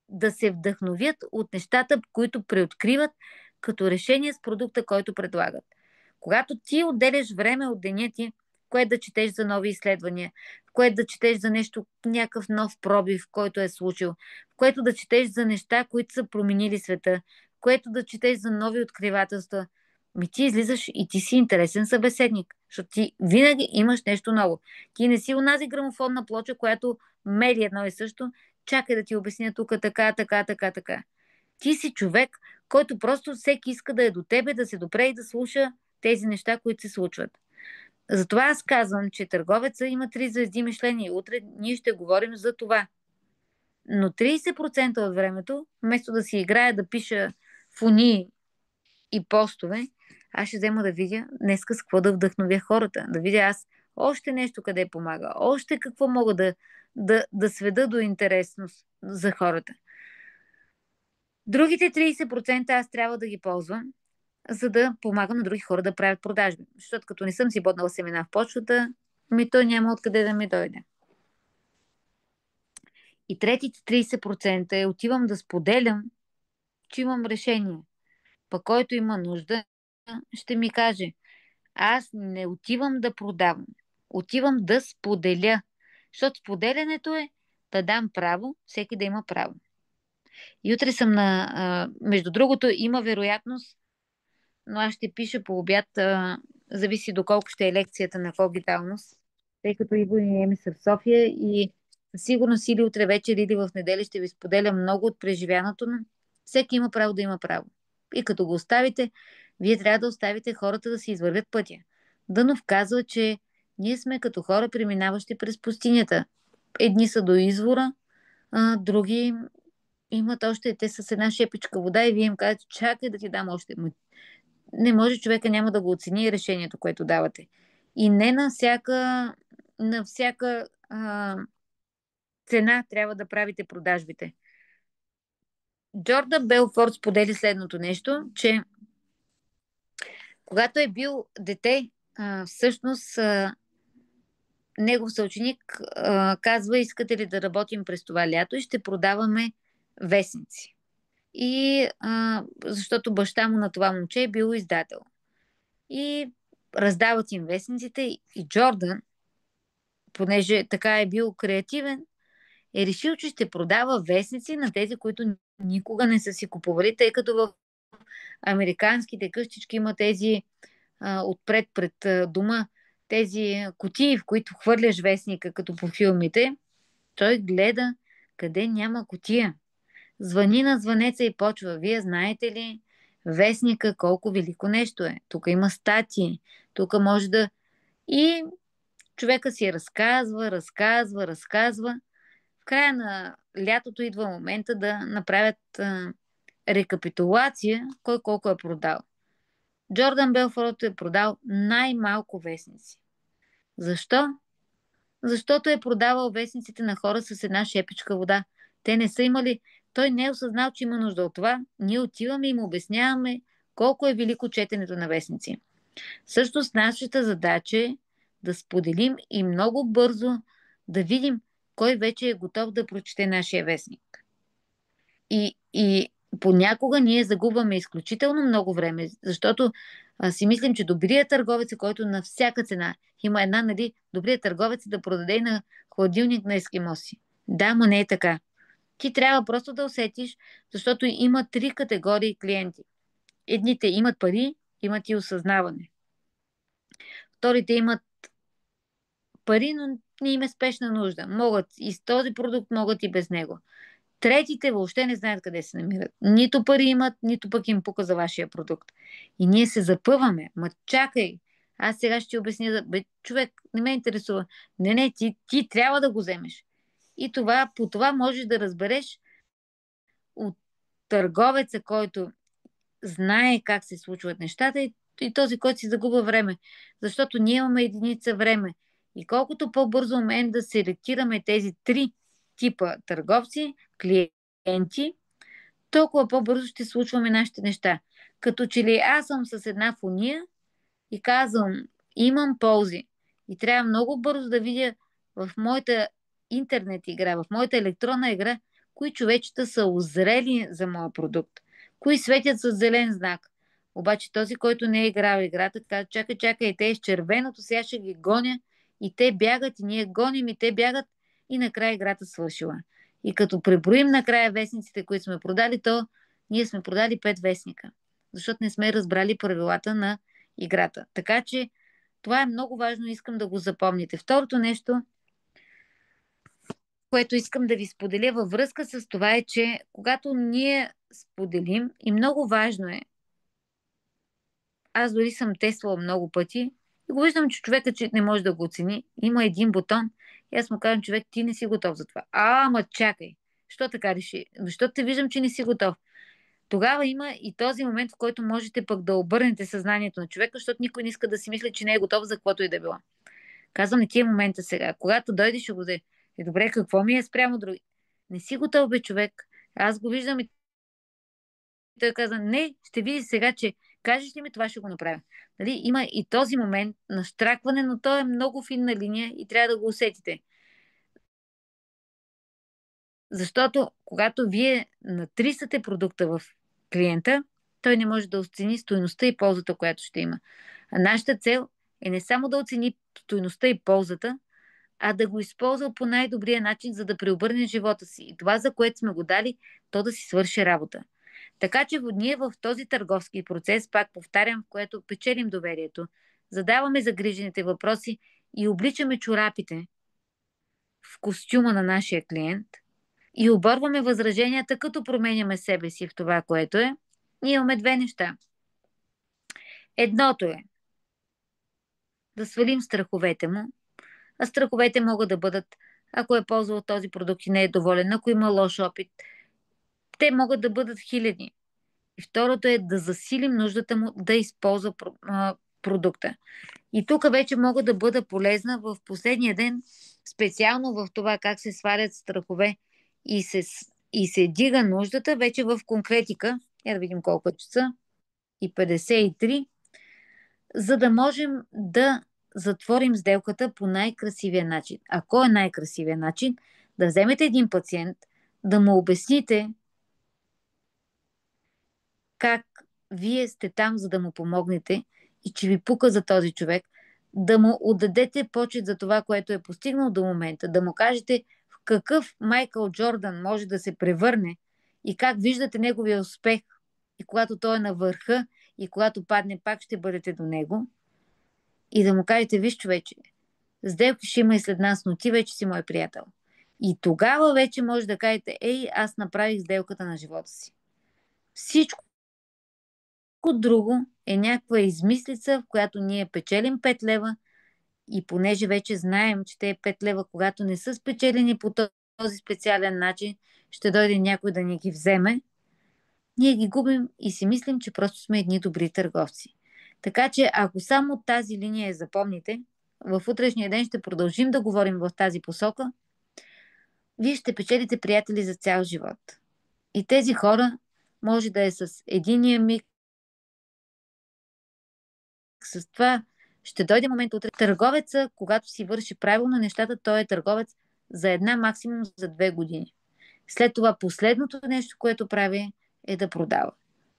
да се вдъхновят от нещата, които преоткриват като решение с продукта, който предлагат. Когато ти отделяш време от деня ти, в което да четеш за нови изследвания, в което да четеш за нещо, някакъв нов пробив, който е случил, в което да четеш за неща, които са променили света, в което да четеш за нови откривателства, ми ти излизаш и ти си интересен събеседник, защото ти винаги имаш нещо ново. Ти не си онази грамофонна плоча, която мери едно и също. Чакай да ти обясня тук така, така, така, така. Ти си човек, който просто всеки иска да е до тебе, да се допре и да слуша тези неща, които се случват. Затова аз казвам, че търговеца има 3 звезди Мишлен и утре ние ще говорим за това. Но 30% от времето, вместо да си играя да пиша фони и постове, аз ще взема да видя днеска с какво да вдъхновя хората. Да видя аз още нещо къде помага, още какво мога да сведа до интересност за хората. Другите 30% аз трябва да ги ползвам, за да помагам на други хора да правят продажби. Защото като не съм си боднала семена в почвата, той няма откъде да ми дойде. И третите 30% отивам да споделям, че имам решение. Пък който има нужда, ще ми каже: аз не отивам да продавам. Отивам да споделя. Защото споделянето е да дам право, всеки да има право. И утре съм между другото, има вероятност, но аз ще пиша по обяд, зависи доколко ще е лекцията на когиталност, тъй като Иво и Еми са в София и със сигурност или утре вечер, или в неделя ще ви споделя много от преживяното. Всеки има право да има право. И като го оставите, вие трябва да оставите хората да си извървят пътя. Дънов казва, че ние сме като хора, преминаващи през пустинята. Едни са до извора, други имат още, те с една шепичка вода и вие им казвате: чакай да ти дам още. Не може, човека няма да го оцени решението, което давате. И не на всяка цена трябва да правите продажбите. Джордан Белфорд сподели следното нещо, че когато е бил дете, всъщност негов съученик казва: искате ли да работим през това лято и ще продаваме вестници. И защото баща му на това момче е бил издател. И раздават им вестниците и Джордан, понеже така е бил креативен, е решил, че ще продава вестници на тези, които никога не са си купували, тъй като в американските къщички има тези отпред пред дома, тези кутии, в които хвърляш вестника, като по филмите. Той гледа къде няма кутия. Звъни на звънеца и почва: вие знаете ли вестника колко велико нещо е? Тук има статии, тук може да... И човека си разказва. В края на лятото идва момента да направят рекапитулация кой колко е продал. Джордан Белфорд е продал най-малко вестници. Защо? Защото е продавал вестниците на хора с една шепичка вода. Те не са имали... Той не е осъзнал, че има нужда от това. Ние отиваме и му обясняваме колко е велико четенето на вестници. Също с нашата задача е да споделим и много бързо да видим кой вече е готов да прочете нашия вестник. И понякога ние загубваме изключително много време, защото си мислим, че добрият търговец е, който на всяка цена има една, нали, добрият търговец е да продаде на хладилник на ескимоси. Да, но не е така. Ти трябва просто да усетиш, защото има 3 категории клиенти. Едните имат пари, имат и осъзнаване. Вторите имат пари, но не им е спешна нужда. Могат и с този продукт, могат и без него. Третите въобще не знаят къде се намират. Нито пари имат, нито пък им пука за вашия продукт. И ние се запъваме. Ма чакай, аз сега ще ти обясня. Човек, не ме интересува. Не, ти трябва да го вземеш. И по това можеш да разбереш от търговеца, който знае как се случват нещата, и този, който си загубва време. Защото ние имаме единица време. И колкото по-бързо умеем да селектираме тези 3 типа търговци, клиенти, толкова по-бързо ще случваме нашите неща. Като че ли аз съм с една фуния и казвам, имам ползи. И трябва много бързо да видя в моята интернет игра, в моята електронна игра, кои човечета са озрели за моя продукт, кои светят с зелен знак. Обаче този, който не е играл играта, казва, чакай, чакай, и те с червеното, сега ще ги гоня, и те бягат, и ние гоним, и те бягат, и накрая играта свършила. И като преброим накрая вестниците, които сме продали, то ние сме продали 5 вестника, защото не сме разбрали правилата на играта. Така че това е много важно, искам да го запомните. Второто нещо, което искам да ви споделя във връзка с това е, че когато ние споделим, и много важно е, аз дори съм тествала много пъти и го виждам, че човека че не може да го оцени. Има един бутон и аз му казвам, човек, ти не си готов за това. Ама чакай, що така реши? Защото те виждам, че не си готов. Тогава има и този момент, в който можете пък да обърнете съзнанието на човека, защото никой не иска да си мисли, че не е готов за каквото и да било. Казвам, не ти е момента сега. Когато дойдеш, ще го взе. Добре, какво ми е спрямо други? Не си готов, бе, човек. Аз го виждам и той каза, не, ще видиш сега, че кажеш ли ми, това ще го направя. Нали? Има и този момент на штракване, но той е много финна линия и трябва да го усетите. Защото когато вие натрисате продукта в клиента, той не може да оцени стойността и ползата, която ще има. А нашата цел е не само да оцени стойността и ползата, а да го използва по най-добрия начин, за да преобърне живота си. И това, за което сме го дали, то да си свърши работа. Така че ние в този търговски процес, пак повтарям, в което печелим доверието, задаваме загрижените въпроси и обличаме чорапите в костюма на нашия клиент и оборваме възраженията, като променяме себе си в това, което е, ние имаме две неща. Едното е да свалим страховете му, а страховете могат да бъдат, ако е ползвал този продукт и не е доволен, ако има лош опит, те могат да бъдат хиляди. И второто е да засилим нуждата му да използва продукта. И тук вече мога да бъда полезна в последния ден, специално в това как се свалят страхове и се дига нуждата, вече в конкретика. Я да видим колко е часа. И 53, за да можем да затворим сделката по най-красивия начин. А кой е най-красивия начин? Да вземете един пациент, да му обясните как вие сте там, за да му помогнете и че ви пука за този човек, да му отдадете почет за това, което е постигнал до момента, да му кажете в какъв Майкъл Джордан може да се превърне и как виждате неговия успех и когато той е на върха и когато падне, пак ще бъдете до него и да му кажете, виж човече, сделки ще има и след нас, но ти вече си мой приятел. И тогава вече може да кажете, ей, аз направих сделката на живота си. Всичко друго е някаква измислица, в която ние печелим 5 лева и понеже вече знаем, че те е 5 лева, когато не са спечелени по този специален начин, ще дойде някой да ни ги вземе, ние ги губим и си мислим, че просто сме едни добри търговци. Така че ако само тази линия я запомните, в утрешния ден ще продължим да говорим в тази посока, вие ще печелите приятели за цял живот. И тези хора може да е с единия миг, с това ще дойде момент утре. Търговеца, когато си върши правилно нещата, той е търговец за една, максимум за 2 години. След това последното нещо, което прави, е да продава.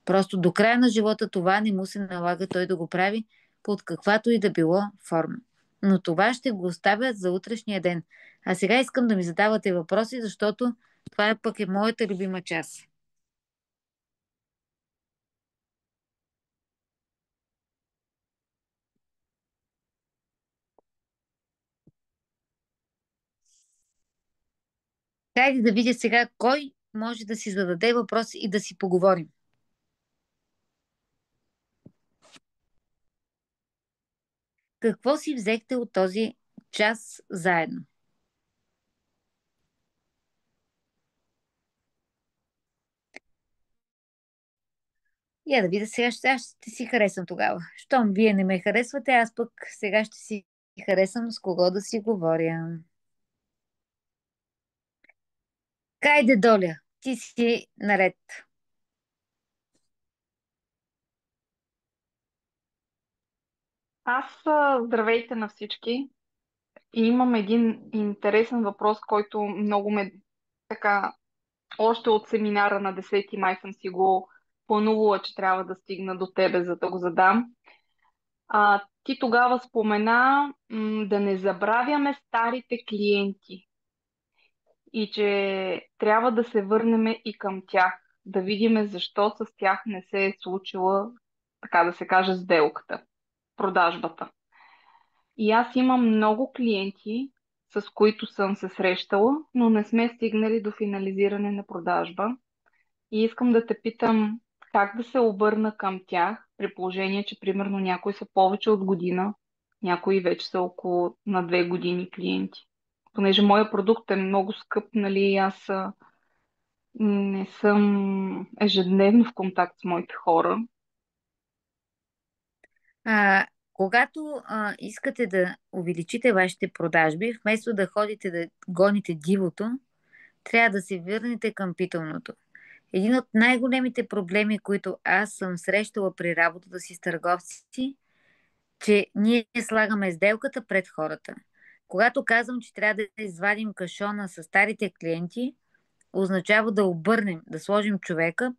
Просто до края на живота това не му се налага той да го прави под каквато и да било форма. Но това ще го оставя за утрешния ден. А сега искам да ми задавате въпроси, защото това пък е моята любима част. Дайде да видя сега кой може да си зададе въпроси и да си поговорим. Какво си взехте от този час заедно? Я да видя сега, аз ще си харесам тогава. Щом вие не ме харесвате, аз пък сега ще си харесам с кого да си говоря. Кайде, Доля, ти си наред. Здравейте на всички. И имам един интересен въпрос, който много ме така, още от семинара на 10 май съм си го планувала, че трябва да стигна до тебе, за да го задам. Ти тогава спомена да не забравяме старите клиенти и че трябва да се върнем и към тях, да видим защо с тях не се е случила, така да се каже, сделката, продажбата. И аз имам много клиенти, с които съм се срещала, но не сме стигнали до финализиране на продажба. И искам да те питам как да се обърна към тях, при положение, че примерно някои са повече от година, някои вече са около на 2 години клиенти. Понеже моя продукт е много скъп, нали, не съм ежедневно в контакт с моите хора. Когато искате да увеличите вашите продажби, вместо да ходите да гоните дивото, трябва да се върнете към питомното. Един от най-големите проблеми, които аз съм срещала при работата си с търговци, че ние слагаме сделката пред хората. Когато казвам, че трябва да извадим кашона с старите клиенти, означава да обърнем, да сложим човека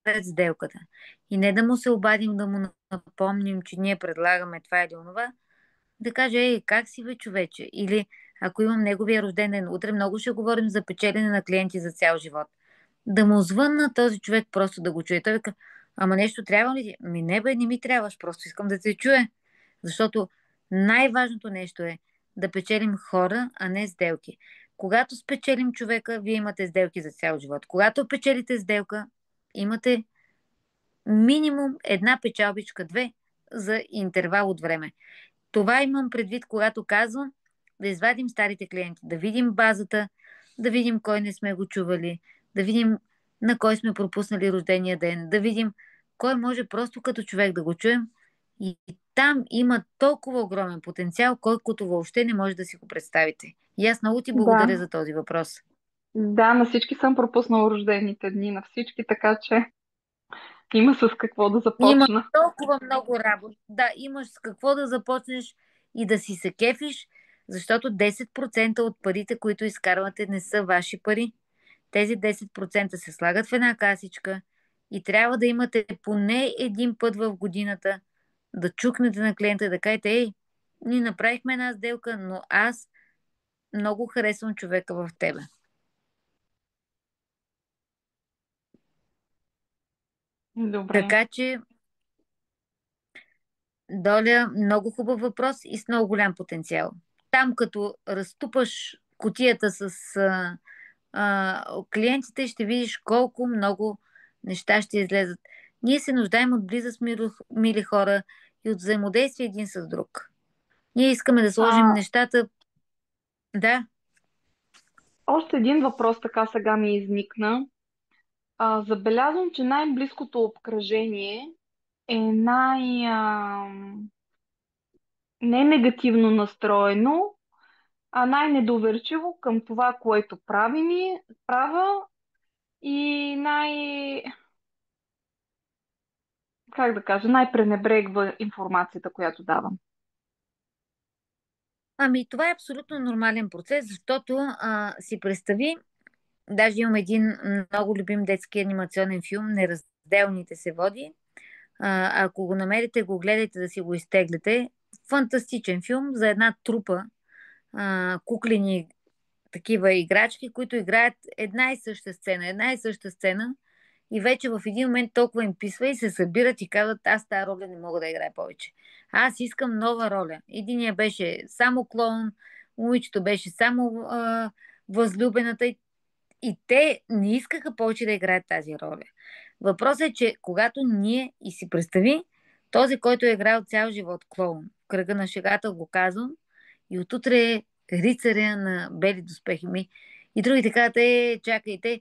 пред сделката. И не да му се обадим, да му напомним, че ние предлагаме това или онова, да каже, ей, как си бе, човече? Или ако имам неговия рожден ден, утре много ще говорим за печелене на клиенти за цял живот. Да му звънна този човек просто да го чуе. Той вика, ама нещо трябва ли ти? Ми не бе, не ми трябваш, просто искам да те чуя. Защото най-важното нещо е да печелим хора, а не сделки. Когато спечелим човека, вие имате сделки за цял живот. Когато печелите сделка, имате минимум една печалбичка, две за интервал от време. Това имам предвид, когато казвам да извадим старите клиенти, да видим базата, да видим кой не сме го чували, да видим на кой сме пропуснали рождения ден, да видим кой може просто като човек да го чуем. И там има толкова огромен потенциал, колкото въобще не може да си го представите. И аз много ти благодаря Да, за този въпрос. да, на всички съм пропуснала рождените дни, на всички, така че има с какво да Има започна. толкова много работа. Да, имаш с какво да започнеш и да си се кефиш, защото 10% от парите, които изкарвате, не са ваши пари. Тези 10% се слагат в една касичка и трябва да имате поне един път в годината да чукнете на клиента и да кажете, ей, ние направихме една сделка, но аз много харесвам човека в тебе. Добре. Така че, Доля, много хубав въпрос и с много голям потенциал. Там, като разтупаш кутията с клиентите, ще видиш колко много неща ще излезат. Ние се нуждаем от близост, мили хора и от взаимодействие един с друг. Ние искаме да сложим А, нещата. Да, Още един въпрос така сега ми изникна. Забелязвам, че най-близкото обкръжение е не негативно настроено, а най-недоверчиво към това, което правя и как да кажа, най-пренебрегва информацията, която давам. ами това е абсолютно нормален процес, защото си представи, даже имам един много любим детски анимационен филм, Неразделните се води. Ако го намерите, го гледайте да си го изтеглите. Фантастичен филм за една трупа куклени такива играчки, които играят една и съща сцена и вече в един момент толкова им писва и се събират и казват, аз тази роля не мога да играя повече. Аз искам нова роля. Единия беше само клоун, момичето беше само възлюбената и те не искаха повече да играят тази роля. Въпросът е, че когато ние и си представи този, който е играл цял живот клоун, в кръга на шегата го казвам, и отутре е рицаря на бели доспехи ми. И другите казват, чакайте,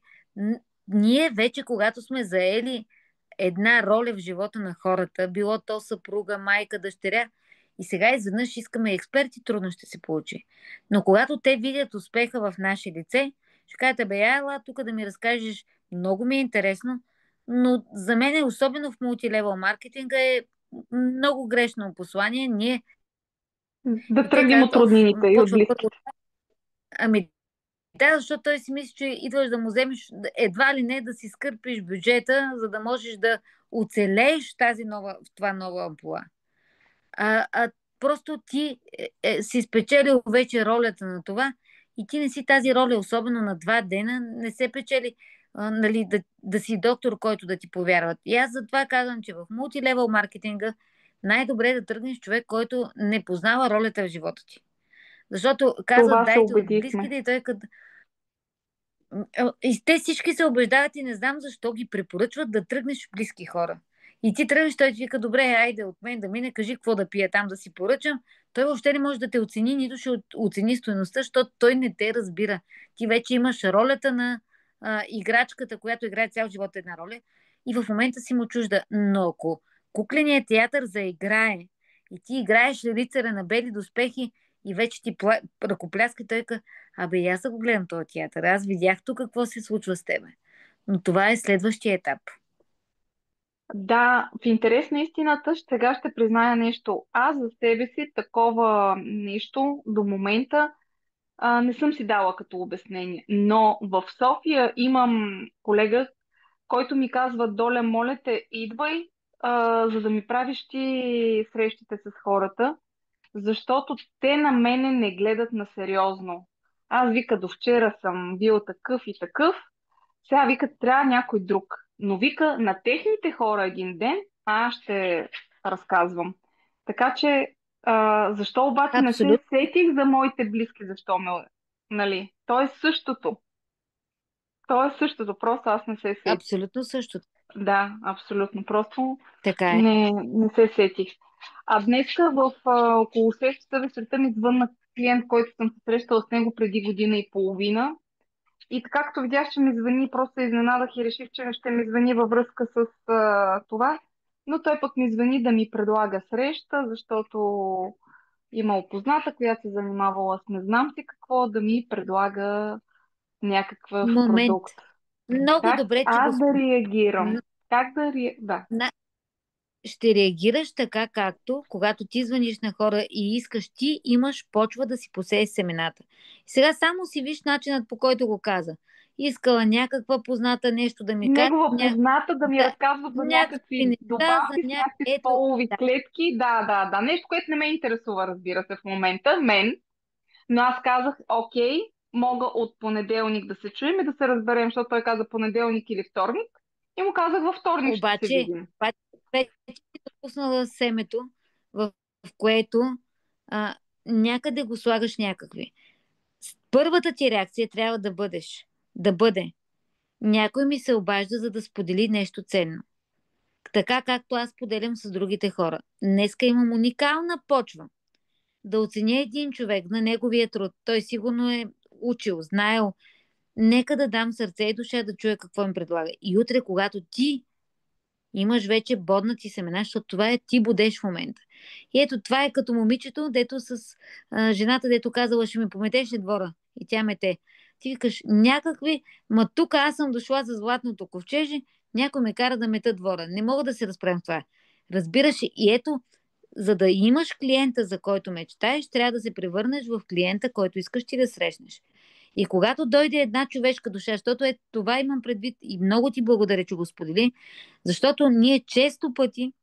ние вече, когато сме заели една роля в живота на хората, било то съпруга, майка, дъщеря, и сега изведнъж искаме експерти, трудно ще се получи. Но когато те видят успеха в наше лице, ще кажете, бе, ела тук да ми разкажеш, много ми е интересно, но за мен, особено в мултилевел маркетинга, е много грешно послание. Ние Да и те тръгнем казват, от роднините и от почва първо. близките. Ами да, защото той си мисли, че идваш да му вземеш едва ли не да си скърпиш бюджета, за да можеш да оцелееш в това нова амплуа. А просто ти си спечелил вече ролята на това и ти не си тази роля, особено на 2 дена, не се печели нали, да си доктор, който да ти повярват. И аз затова казвам, че в мултилевел маркетинга най-добре е да тръгнеш човек, който не познава ролята в живота ти. Защото казват, Това се дайте от убедихме. близките и той като и те всички се убеждават и не знам защо ги препоръчват да тръгнеш в близки хора. И ти тръгнеш, той ти вика, добре, айде от мен да мине, кажи какво да пия там да си поръчам. Той въобще не може да те оцени, нито ще оцени стоеността, защото той не те разбира. Ти вече имаш ролята на играчката, която играе цял живот една роля и в момента си му чужда. Но ако кукленият театър заиграе и ти играеш рицаря на бели доспехи и вече ти ръкопляска, той казва, абе, и аз да го гледам този театър. Аз видях тук какво се случва с тебе. Но това е следващия етап. Да, в интерес на истината, сега ще призная нещо. Аз за себе си такова нещо до момента не съм си дала като обяснение. Но в София имам колега, който ми казва, Доля, моля те, идвай, за да ми правиш ти срещите с хората, защото те на мене не гледат на сериозно. Аз вика, до вчера съм бил такъв и такъв, сега вика, трябва някой друг. Но вика, на техните хора един ден, аз ще разказвам. Така че, защо обаче не се Абсолютно, сетих за моите близки, защо ме... Нали? То е същото. То е същото, просто аз не се сетих. абсолютно също. Да, абсолютно. Просто Така е. не се сетих. А днеска около 6 часа вечерта ми звънна клиент, който съм се срещала с него преди година и половина. И така, като видях, че ми звъни, просто се изненадах и реших, че ще ми звъни във връзка с това. Но той пък ми звъни да ми предлага среща, защото има опозната, която се занимавала с не знам си какво, да ми предлага някакъв Момент. продукт. Много Как добре ти го аз да спомня. реагирам? Как да Да, На- Ще реагираш така, както когато ти звъниш на хора и искаш, ти имаш почва да си посееш семената. Сега само си виж начинът, по който го каза. Искала някаква позната нещо да ми каже, негова позната да ми да, разказват за някакви някакви неща, добавки с някакви ето, полови да, клетки. Да, да, да. Нещо, което не ме интересува, разбира се, в момента. Мен. Но аз казах, окей, мога от понеделник да се чуем и да се разберем, защото той каза понеделник или вторник. И му казах, във вторник ще се видим. обаче вече си допуснала семето, в което а, някъде го слагаш някакви. Първата ти реакция трябва да бъде, някой ми се обажда, за да сподели нещо ценно. Така както аз поделям с другите хора. Днеска имам уникална почва да оценя един човек на неговия труд. Той сигурно е учил, знаел. Нека да дам сърце и душа да чуя какво им предлага. И утре, когато ти имаш вече боднати семена, защото това е ти будеш в момента. И ето това е като момичето, дето с жената, дето казала, ще ми пометеш ли двора? И тя мете. Ти викаш, някакви, ма тук аз съм дошла за златното ковчеже, някой ме кара да мета двора. Не мога да се разправям с това. Разбираш, и ето, за да имаш клиента, за който мечтаеш, трябва да се превърнеш в клиента, който искаш ти да срещнеш. И когато дойде една човешка душа, защото е това имам предвид и много ти благодаря, че го сподели, защото ние често пъти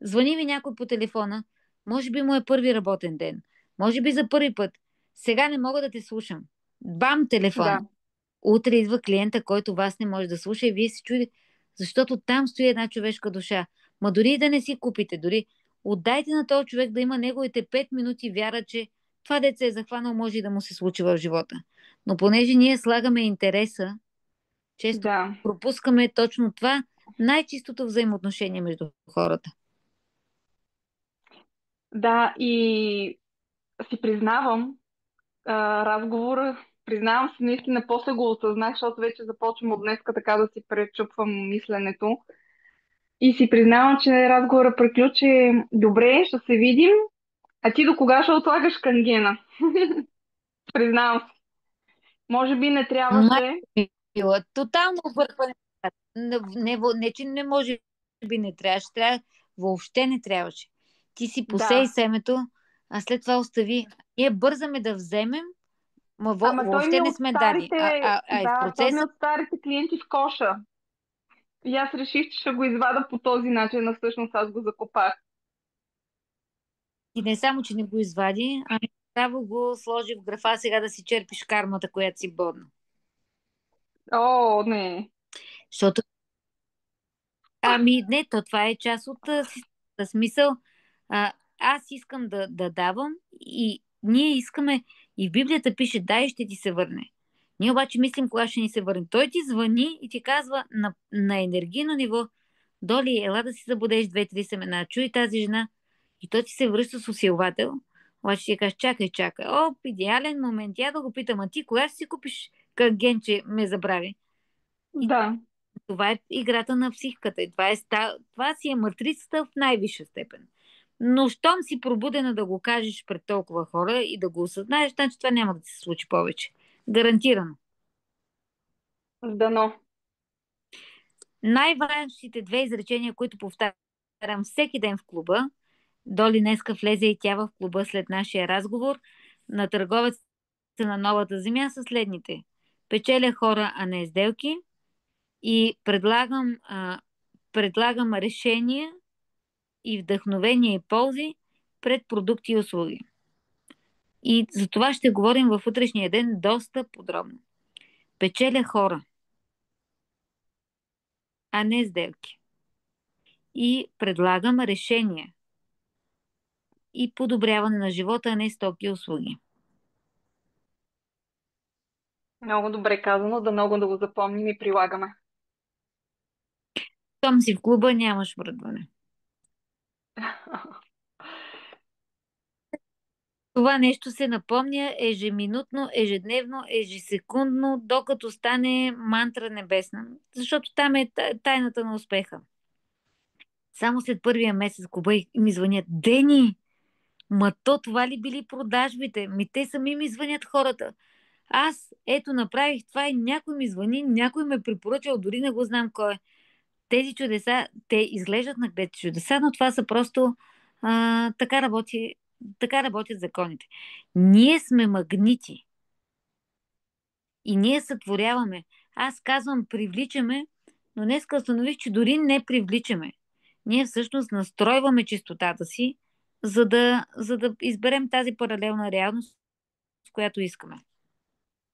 звъни ми някой по телефона, може би му е първи работен ден, може би за първи път. Сега не мога да те слушам. Бам, телефона. Да, Утре идва клиента, който вас не може да слуша и вие се чуди, защото там стои една човешка душа. Ма дори и да не си купите, дори отдайте на този човек да има неговите 5 минути вяра, че това деца е захванал, може и да му се случи в живота. Но понеже ние слагаме интереса, често да. пропускаме точно това, най-чистото взаимоотношение между хората. Да, и си признавам, разговора, признавам си наистина, после го осъзнах, защото вече започвам от днеска така да си пречупвам мисленето. И си признавам, че разговора приключи добре, ще се видим. А ти до кога ще отлагаш кангена? Признавам се. Може би не трябваше. Мила, тотално объркване. Не, че не може би не трябваше. Трябва Въобще не трябваше. Ти си посей Да. семето, а след това остави. Ние бързаме да вземем, Ама той ми въобще е не от сме дали. старите, А и в да, той ми е процеса от старите клиенти в коша. И аз реших, че ще го извада по този начин, а всъщност аз го закопах. и не само, че не го извади, ами право го сложи в графа сега да си черпиш кармата, която си бодна. О, не. Защото, ами не, то това е част от системата. Смисъл, аз искам да давам и ние искаме, и в Библията пише, дай, ще ти се върне. Ние обаче мислим кога ще ни се върне. Той ти звъни и ти казва на енергийно ниво, Доли, ела да си забудеш две-три семена, чуй тази жена и той ти се връща с усилвател. Обаче ти кажеш, чакай, чакай. О, идеален момент. Я да го питам, а ти кога ще си купиш генче ме забрави? И Да, това е играта на психиката. И това си е матрицата в най-висша степен. Но щом си пробудена да го кажеш пред толкова хора и да го осъзнаеш, значи това няма да се случи повече. Гарантирано. дано. Най-важните две изречения, които повтарям всеки ден в клуба, Доли днеска влезе и тя в клуба след нашия разговор на търговец на новата земя са следните. Печеля хора, а не сделки и предлагам решения и вдъхновения и ползи пред продукти и услуги. И за това ще говорим в утрешния ден доста подробно. Печеля хора, а не сделки. И предлагам решения и подобряване на живота, а не стоки и услуги. Много добре казано, да много да го запомним и прилагаме. Том си в клуба, нямаш мръдване. Това нещо се напомня ежеминутно, ежедневно, ежесекундно, докато стане мантра небесна. Защото там е тайната на успеха. Само след първия месец клуба и ми звънят. Дени, ма то това ли били продажбите? Ми те сами ми звънят хората. Аз ето направих това и някой ми звъни, някой ме препоръчал, дори не го знам кой е. Тези чудеса, те изглеждат на глед чудеса, но това са просто така работи, така работят законите. Ние сме магнити и ние сътворяваме. Аз казвам привличаме, но днес установих, че дори не привличаме. Ние всъщност настройваме чистотата си, за да изберем тази паралелна реалност, с която искаме.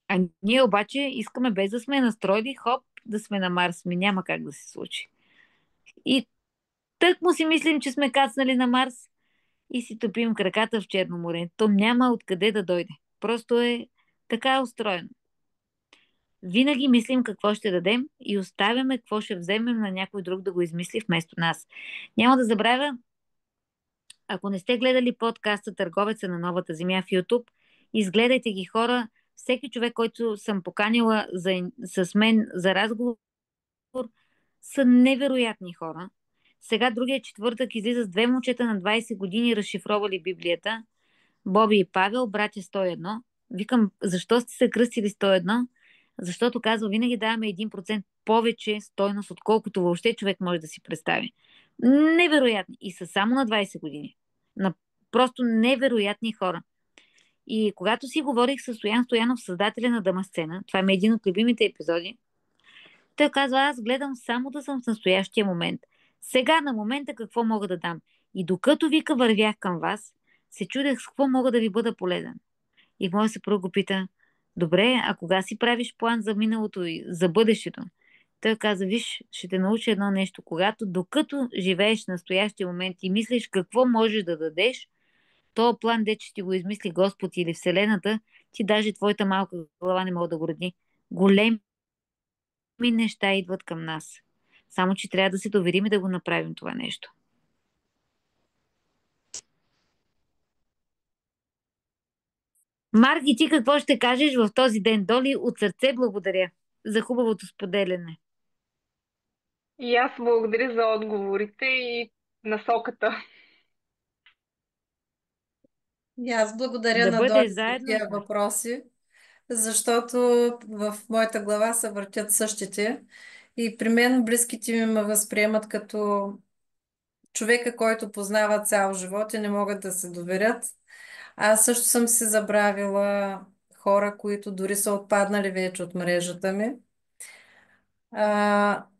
А ние обаче искаме без да сме настроили, хоп, да сме на Марс. Ми няма как да се случи. И тък му си мислим, че сме кацнали на Марс и си топим краката в Черно море. То няма откъде да дойде. Просто е така устроено. Винаги мислим какво ще дадем и оставяме какво ще вземем на някой друг да го измисли вместо нас. Няма да забравя, ако не сте гледали подкаста Търговеца на новата земя в YouTube, изгледайте ги хора. Всеки човек, който съм поканила с мен за разговор, са невероятни хора. Сега другия четвъртък излиза с две момчета на 20 години, разшифровали Библията. Боби и Павел, братя 101. Викам, защо сте се кръстили 101? Защото казва, винаги даваме 1% повече стойност, отколкото въобще човек може да си представи. Невероятни. И са само на 20 години. На просто невероятни хора. И когато си говорих с Стоян Стоянов, създателя на Дамасцена, това е един от любимите епизоди, той казва, аз гледам само да съм в настоящия момент. Сега на момента какво мога да дам. И докато вика вървях към вас, се чудех с какво мога да ви бъда полезен. И моя съпруг го пита, добре, а кога си правиш план за миналото и за бъдещето? Той каза, виж, ще те науча едно нещо. Докато живееш в настоящия момент и мислиш какво можеш да дадеш, то план, де че ти го измисли Господ или Вселената, ти даже твоята малка глава не мога да го роди. Големи неща идват към нас. Само, че трябва да се доверим и да го направим това нещо. Марги, ти какво ще кажеш в този ден? Доли, от сърце благодаря за хубавото споделяне. И аз благодаря за отговорите и насоката. И аз благодаря Да на бъде Доли за заедно с тия нас. въпроси, защото в моята глава се въртят същите и при мен близките ми ме възприемат като човека, който познава цял живот и не могат да се доверят. Аз също съм си забравила хора, които дори са отпаднали вече от мрежата ми.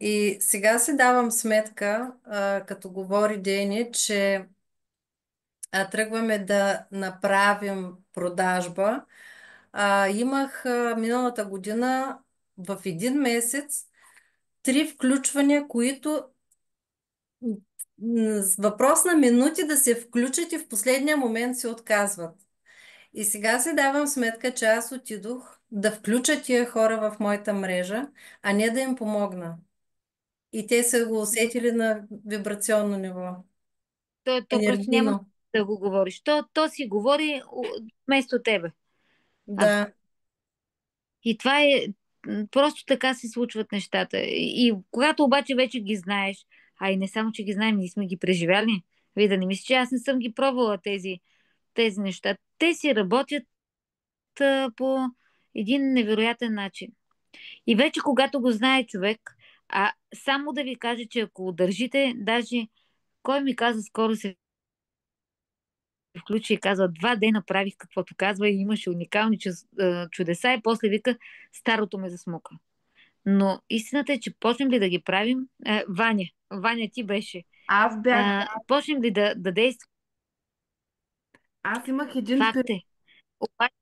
И сега си давам сметка, като говори Дени, че тръгваме да направим продажба. Имах миналата година в един месец 3 включвания, които с въпрос на минути да се включат и в последния момент се отказват. И сега си давам сметка, че аз отидох да включа тия хора в моята мрежа, а не да им помогна. И те са го усетили на вибрационно ниво, То просто няма енергийно. да го говориш. То си говори вместо тебе. А, Да. и това е, просто така се случват нещата. И когато обаче вече ги знаеш, а и не само, че ги знаем, ние сме ги преживяли. Вие да не мислите, че аз не съм ги пробвала тези неща. Те си работят по един невероятен начин. И вече когато го знае човек, само да ви кажа, че ако държите, даже кой ми каза, скоро се включи и казва, 2 дена направих каквото казва и имаше уникални чудеса и после вика, старото ме засмука. Но истината е, че почнем ли да ги правим, Ваня ти беше, Аз бях, почнем ли да действаме, аз имах един факт период, е. Обаче,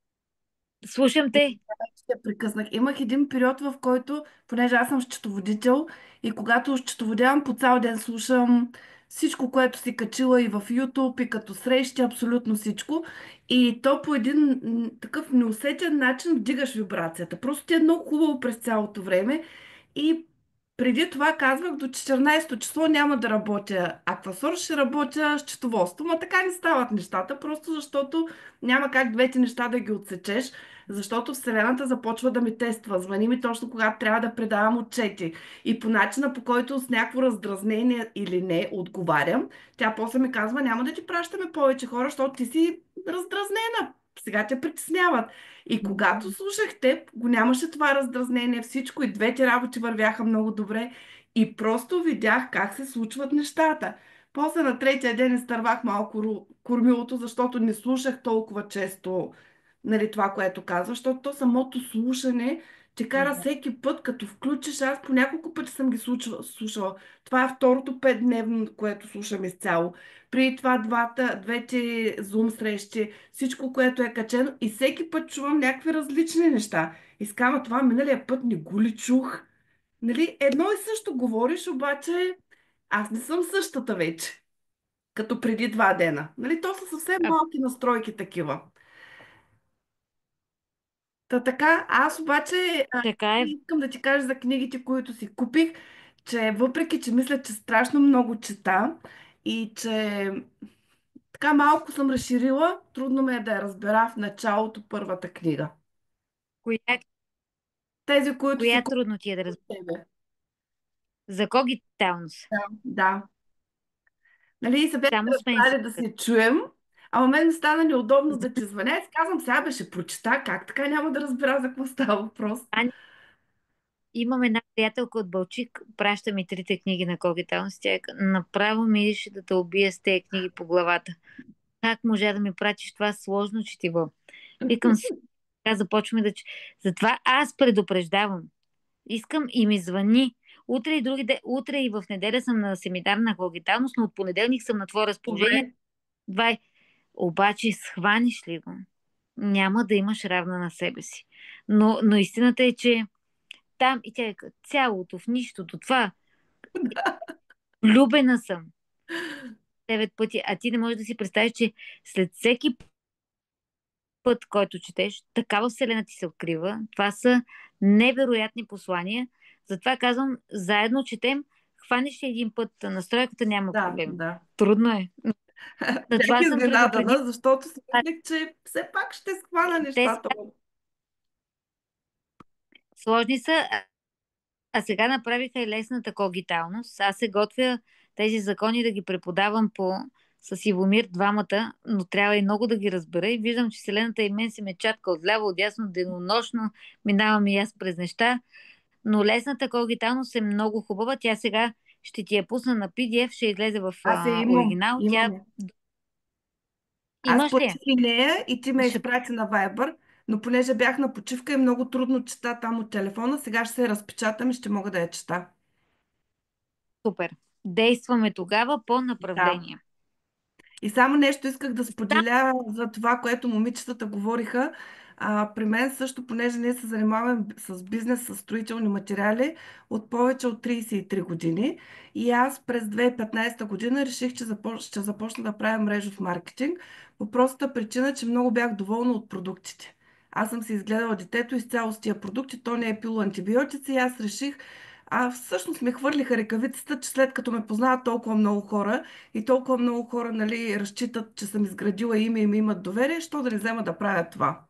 слушам те. ще прекъснах. Имах един период, в който, понеже аз съм счетоводител и когато счетоводявам по цял ден слушам всичко, което си качила и в YouTube, и като срещи, абсолютно всичко. И то по един такъв неусетен начин вдигаш вибрацията. Просто ти е много хубаво през цялото време. И преди това казвах, до 14-то число няма да работя аквасор, ще работя счетоводство. Ма така не стават нещата, просто защото няма как двете неща да ги отсечеш, защото Вселената започва да ми тества. Звъни ми точно когато трябва да предавам отчети. И по начина, по който с някакво раздразнение или не отговарям, тя после ми казва, няма да ти пращаме повече хора, защото ти си раздразнена. Сега те притесняват. И когато слушах теб, го нямаше това раздразнение, всичко и двете работи вървяха много добре и просто видях как се случват нещата. После на третия ден изтървах малко кормилото, защото не слушах толкова често, нали, това, което казва, защото то самото слушане те кара всеки път, като включиш, аз по няколко пъти съм ги слушала. Това е второто 5-дневно, което слушам изцяло. Преди това двете Zoom срещи, всичко, което е качено и всеки път чувам някакви различни неща. И скама това миналия път не го ли чух? Нали, едно и също говориш, обаче аз не съм същата вече, като преди 2 дена. Нали, то са съвсем А, малки настройки такива. Та така, аз обаче така е. искам да ти кажа за книгите, които си купих, че въпреки, че мисля, че страшно много чета и че така малко съм разширила, трудно ме е да я разбера в началото първата книга. Коя, Тези, които си коя купих трудно ти е да от разбереш? тебе. За Коги Таунс. Да. Нали, и се бяхме Само с мен си. разбрали да се чуем, ама мен ми стана неудобно да ти звъня. И си казвам, сега беше прочита, как така няма да разбера за какво става въпрос. Имам една приятелка от Балчик, праща ми 3 книги на Коги Таунс. Тя направо ми искаше да те убия с тези книги по главата. Как можа да ми пратиш това сложно четиво? Викам, сега започваме да... Затова аз предупреждавам. Искам и ми звъни. Утре и в неделя съм на семинар на Когиталност, но от понеделник съм на твое разположение. Добре. Обаче схваниш ли го? Няма да имаш равна на себе си. Но истината е, че там и тя е цялото, в нищото, това. Влюбена съм 9 пъти, а ти не можеш да си представиш, че след всеки път, който четеш, такава вселена ти се открива. Това са невероятни послания. Затова казвам, заедно четем, хванеш ли един път настройката, няма Да, проблем. да. Трудно е. Бях Затова съм предупредила. изненадана, защото си мислех, че все пак ще схвана Те са нещата. сложни са, а сега направиха и лесната когиталност. Аз се готвя тези закони да ги преподавам с Ивомир двамата, но трябва и много да ги разбера. И виждам, че Вселената и мен се ме чатка отляво, отдясно, денонощно. Минавам и аз през неща. Но лесната когиталност е много хубава. Тя сега ще ти я пусна на PDF, ще излезе в Аз я имам. оригинал. Имам Тя я. Аз имаш ли? платих и нея и ти ме Ще изпрати на Viber, но понеже бях на почивка и много трудно чета там от телефона, сега ще се разпечатам и ще мога да я чета. супер. Действаме тогава по Да. направление. И само нещо исках да Да, споделя за това, което момичетата говориха. При мен също, понеже ние се занимаваме с бизнес, с строителни материали от повече от 33 години. И аз през 2015 година реших, че ще започна да правя мрежов маркетинг. По простата причина, че много бях доволна от продуктите. Аз съм си изгледала детето изцяло с тия продукти, то не е пило антибиотици и аз реших, всъщност ме хвърлиха ръкавицата, че след като ме познават толкова много хора, и толкова много хора, нали, разчитат, че съм изградила име и ми имат доверие, що да не взема да правя това.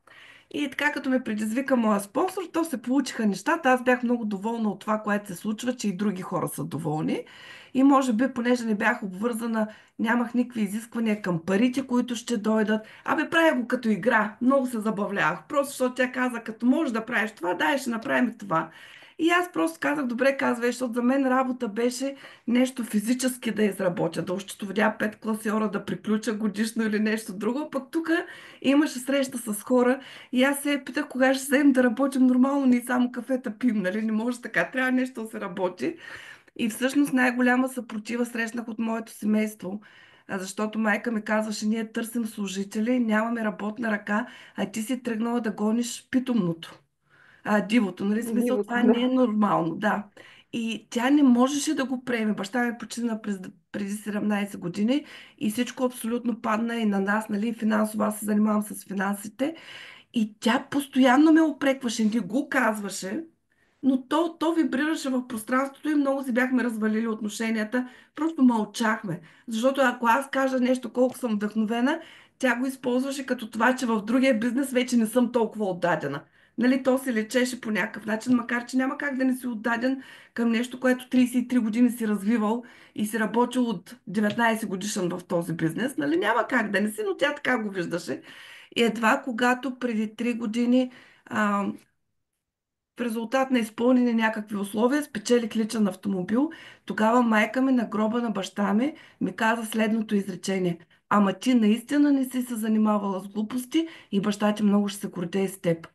И така, като ме предизвика моя спонсор, то се получиха нещата. Аз бях много доволна от това, което се случва, че и други хора са доволни. И може би, понеже не бях обвързана, нямах никакви изисквания към парите, които ще дойдат. Правя го като игра. Много се забавлявах. Просто защото тя каза, като можеш да правиш това, дай, ще направим това. И аз просто казах, добре, казвай, защото за мен работа беше нещо физически да изработя, да ощетоводя 5 класиора, да приключа годишно или нещо друго. Пък тук имаше среща с хора и аз се питах кога ще седем да работим нормално, ние само кафета пим, нали? Не може така, трябва нещо да се работи. И всъщност най-голяма съпротива срещнах от моето семейство, защото майка ми казваше, ние търсим служители, нямаме работна ръка, а ти си тръгнала да гониш питомното, дивото, нали? Смисъл, Дивото, това не е да. нормално, да. И тя не можеше да го приеме. Баща ми почина преди 17 години и всичко абсолютно падна и на нас, нали, финансово, аз се занимавам с финансите. И тя постоянно ме упрекваше, не го казваше, но то вибрираше в пространството и много си бяхме развалили отношенията. Просто мълчахме. Защото ако аз кажа нещо колко съм вдъхновена, тя го използваше като това, че в другия бизнес вече не съм толкова отдадена. Нали, то се лечеше по някакъв начин, макар че няма как да не си отдаден към нещо, което 33 години си развивал и си работил от 19 годишен в този бизнес. Нали, няма как да не си, но тя така го виждаше. И едва когато преди 3 години а, в резултат на изпълнени някакви условия спечелих личен автомобил, тогава майка ми на гроба на баща ми каза следното изречение. Ама ти наистина не си се занимавала с глупости и баща ти много ще се гордее с теб.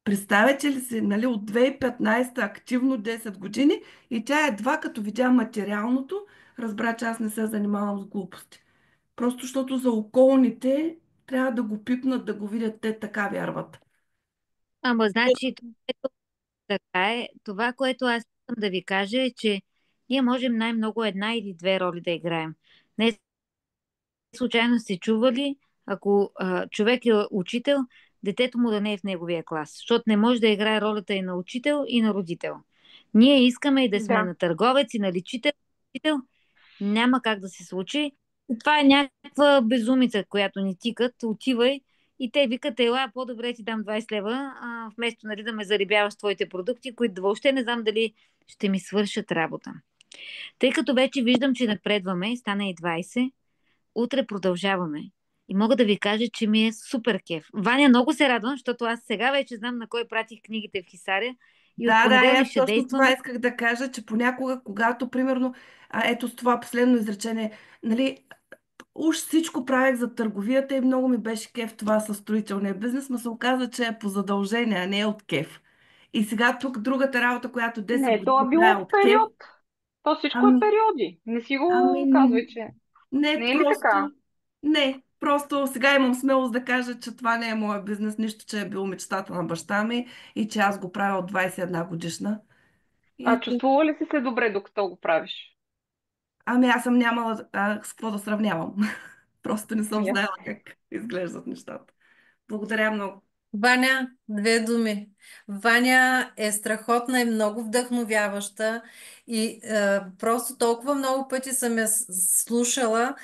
Представете ли си, нали, от 2015 активно 10 години и тя едва като видя материалното, разбра, че аз не се занимавам с глупости. Просто защото за околните трябва да го пипнат, да го видят, те така вярват. ама значи, ето така е. Това, което аз искам да ви кажа е, че ние можем най-много една или две роли да играем. Не случайно сте чували, ако човек е учител, детето му да не е в неговия клас, защото не може да играе ролята и на учител, и на родител. Ние искаме и да сме Да. на търговец и на учител, няма как да се случи. И това е някаква безумица, която ни тикат, отивай и те викат, ела, по-добре ти дам 20 лева, вместо, нали, да ме зарибяваш с твоите продукти, които въобще не знам дали ще ми свършат работа. Тъй като вече виждам, че напредваме, стана и 20, утре продължаваме. И мога да ви кажа, че ми е супер кеф. Ваня, много се радвам, защото аз сега вече знам на кой пратих книгите в Хисаря и от Да, понеделник аз ще точно това действаме. исках да кажа, че понякога, когато, примерно, ето с това последно изречение, нали, уж всичко правех за търговията и много ми беше кеф това със строителния бизнес, но се оказа, че е по задължение, а не е от кеф. И сега тук другата работа, която 10 Не, то години е правя било от кеф, период. То всичко е ами, периоди. Не си ами, го казвай, че... не, Не е ли така? просто, не, просто сега имам смелост да кажа, че това не е моя бизнес, нищо, че е бил мечтата на баща ми и че аз го правя от 21 годишна. А И чувствала ли си се добре, докато го правиш? аз съм нямала с какво да сравнявам. Просто не съм Yes. знаела как изглеждат нещата. Благодаря много. Ваня, две думи. Ваня е страхотна и много вдъхновяваща и просто толкова много пъти съм я слушала.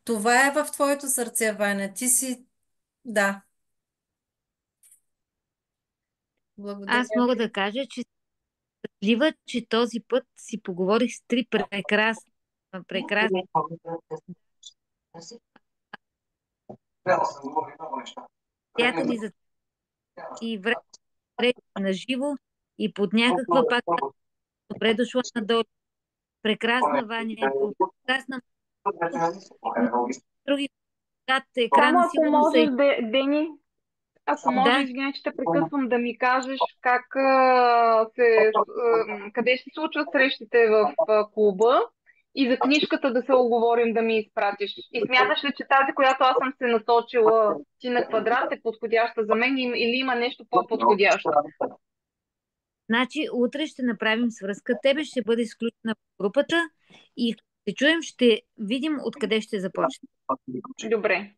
Това е в твоето сърце, Ваня. Ти си... Да, Аз благодаря мога ви. да кажа, че щастлива, че този път си поговорих с три прекрасни приятели за и време на живо и под някаква пак добре дошла на Доли. Прекрасна Ваня е, прекрасна други зад Само екрана ако сигурно са можеш, и... Дени, ако може, Да, извиня, че те прекъсвам, да ми кажеш как къде се случват срещите в клуба и за книжката да се оговорим да ми изпратиш. И смяташ ли, че тази, която аз съм се насочила ти на квадрат е подходяща за мен или има нещо по-подходящо? значи утре ще направим свръзка. Тебе ще бъде изключена в групата и като се чуем, ще видим откъде ще започне. Добре,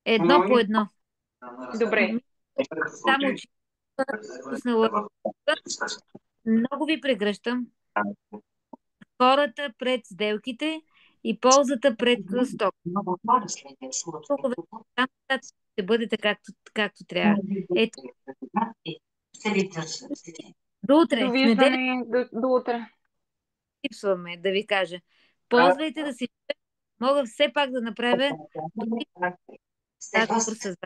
Едно по едно. добре. Само, че пуснала. Много ви прегръщам. Хората пред сделките и ползата пред сток. Там ще бъдете както трябва. Ето, до утре, в неделя Довиждане, до утре. липсваме, да ви кажа. Ползвайте да си... Мога все пак да направя дори разговор с вас.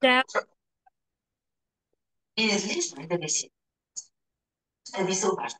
Чао. И излишно е да ви се обажда.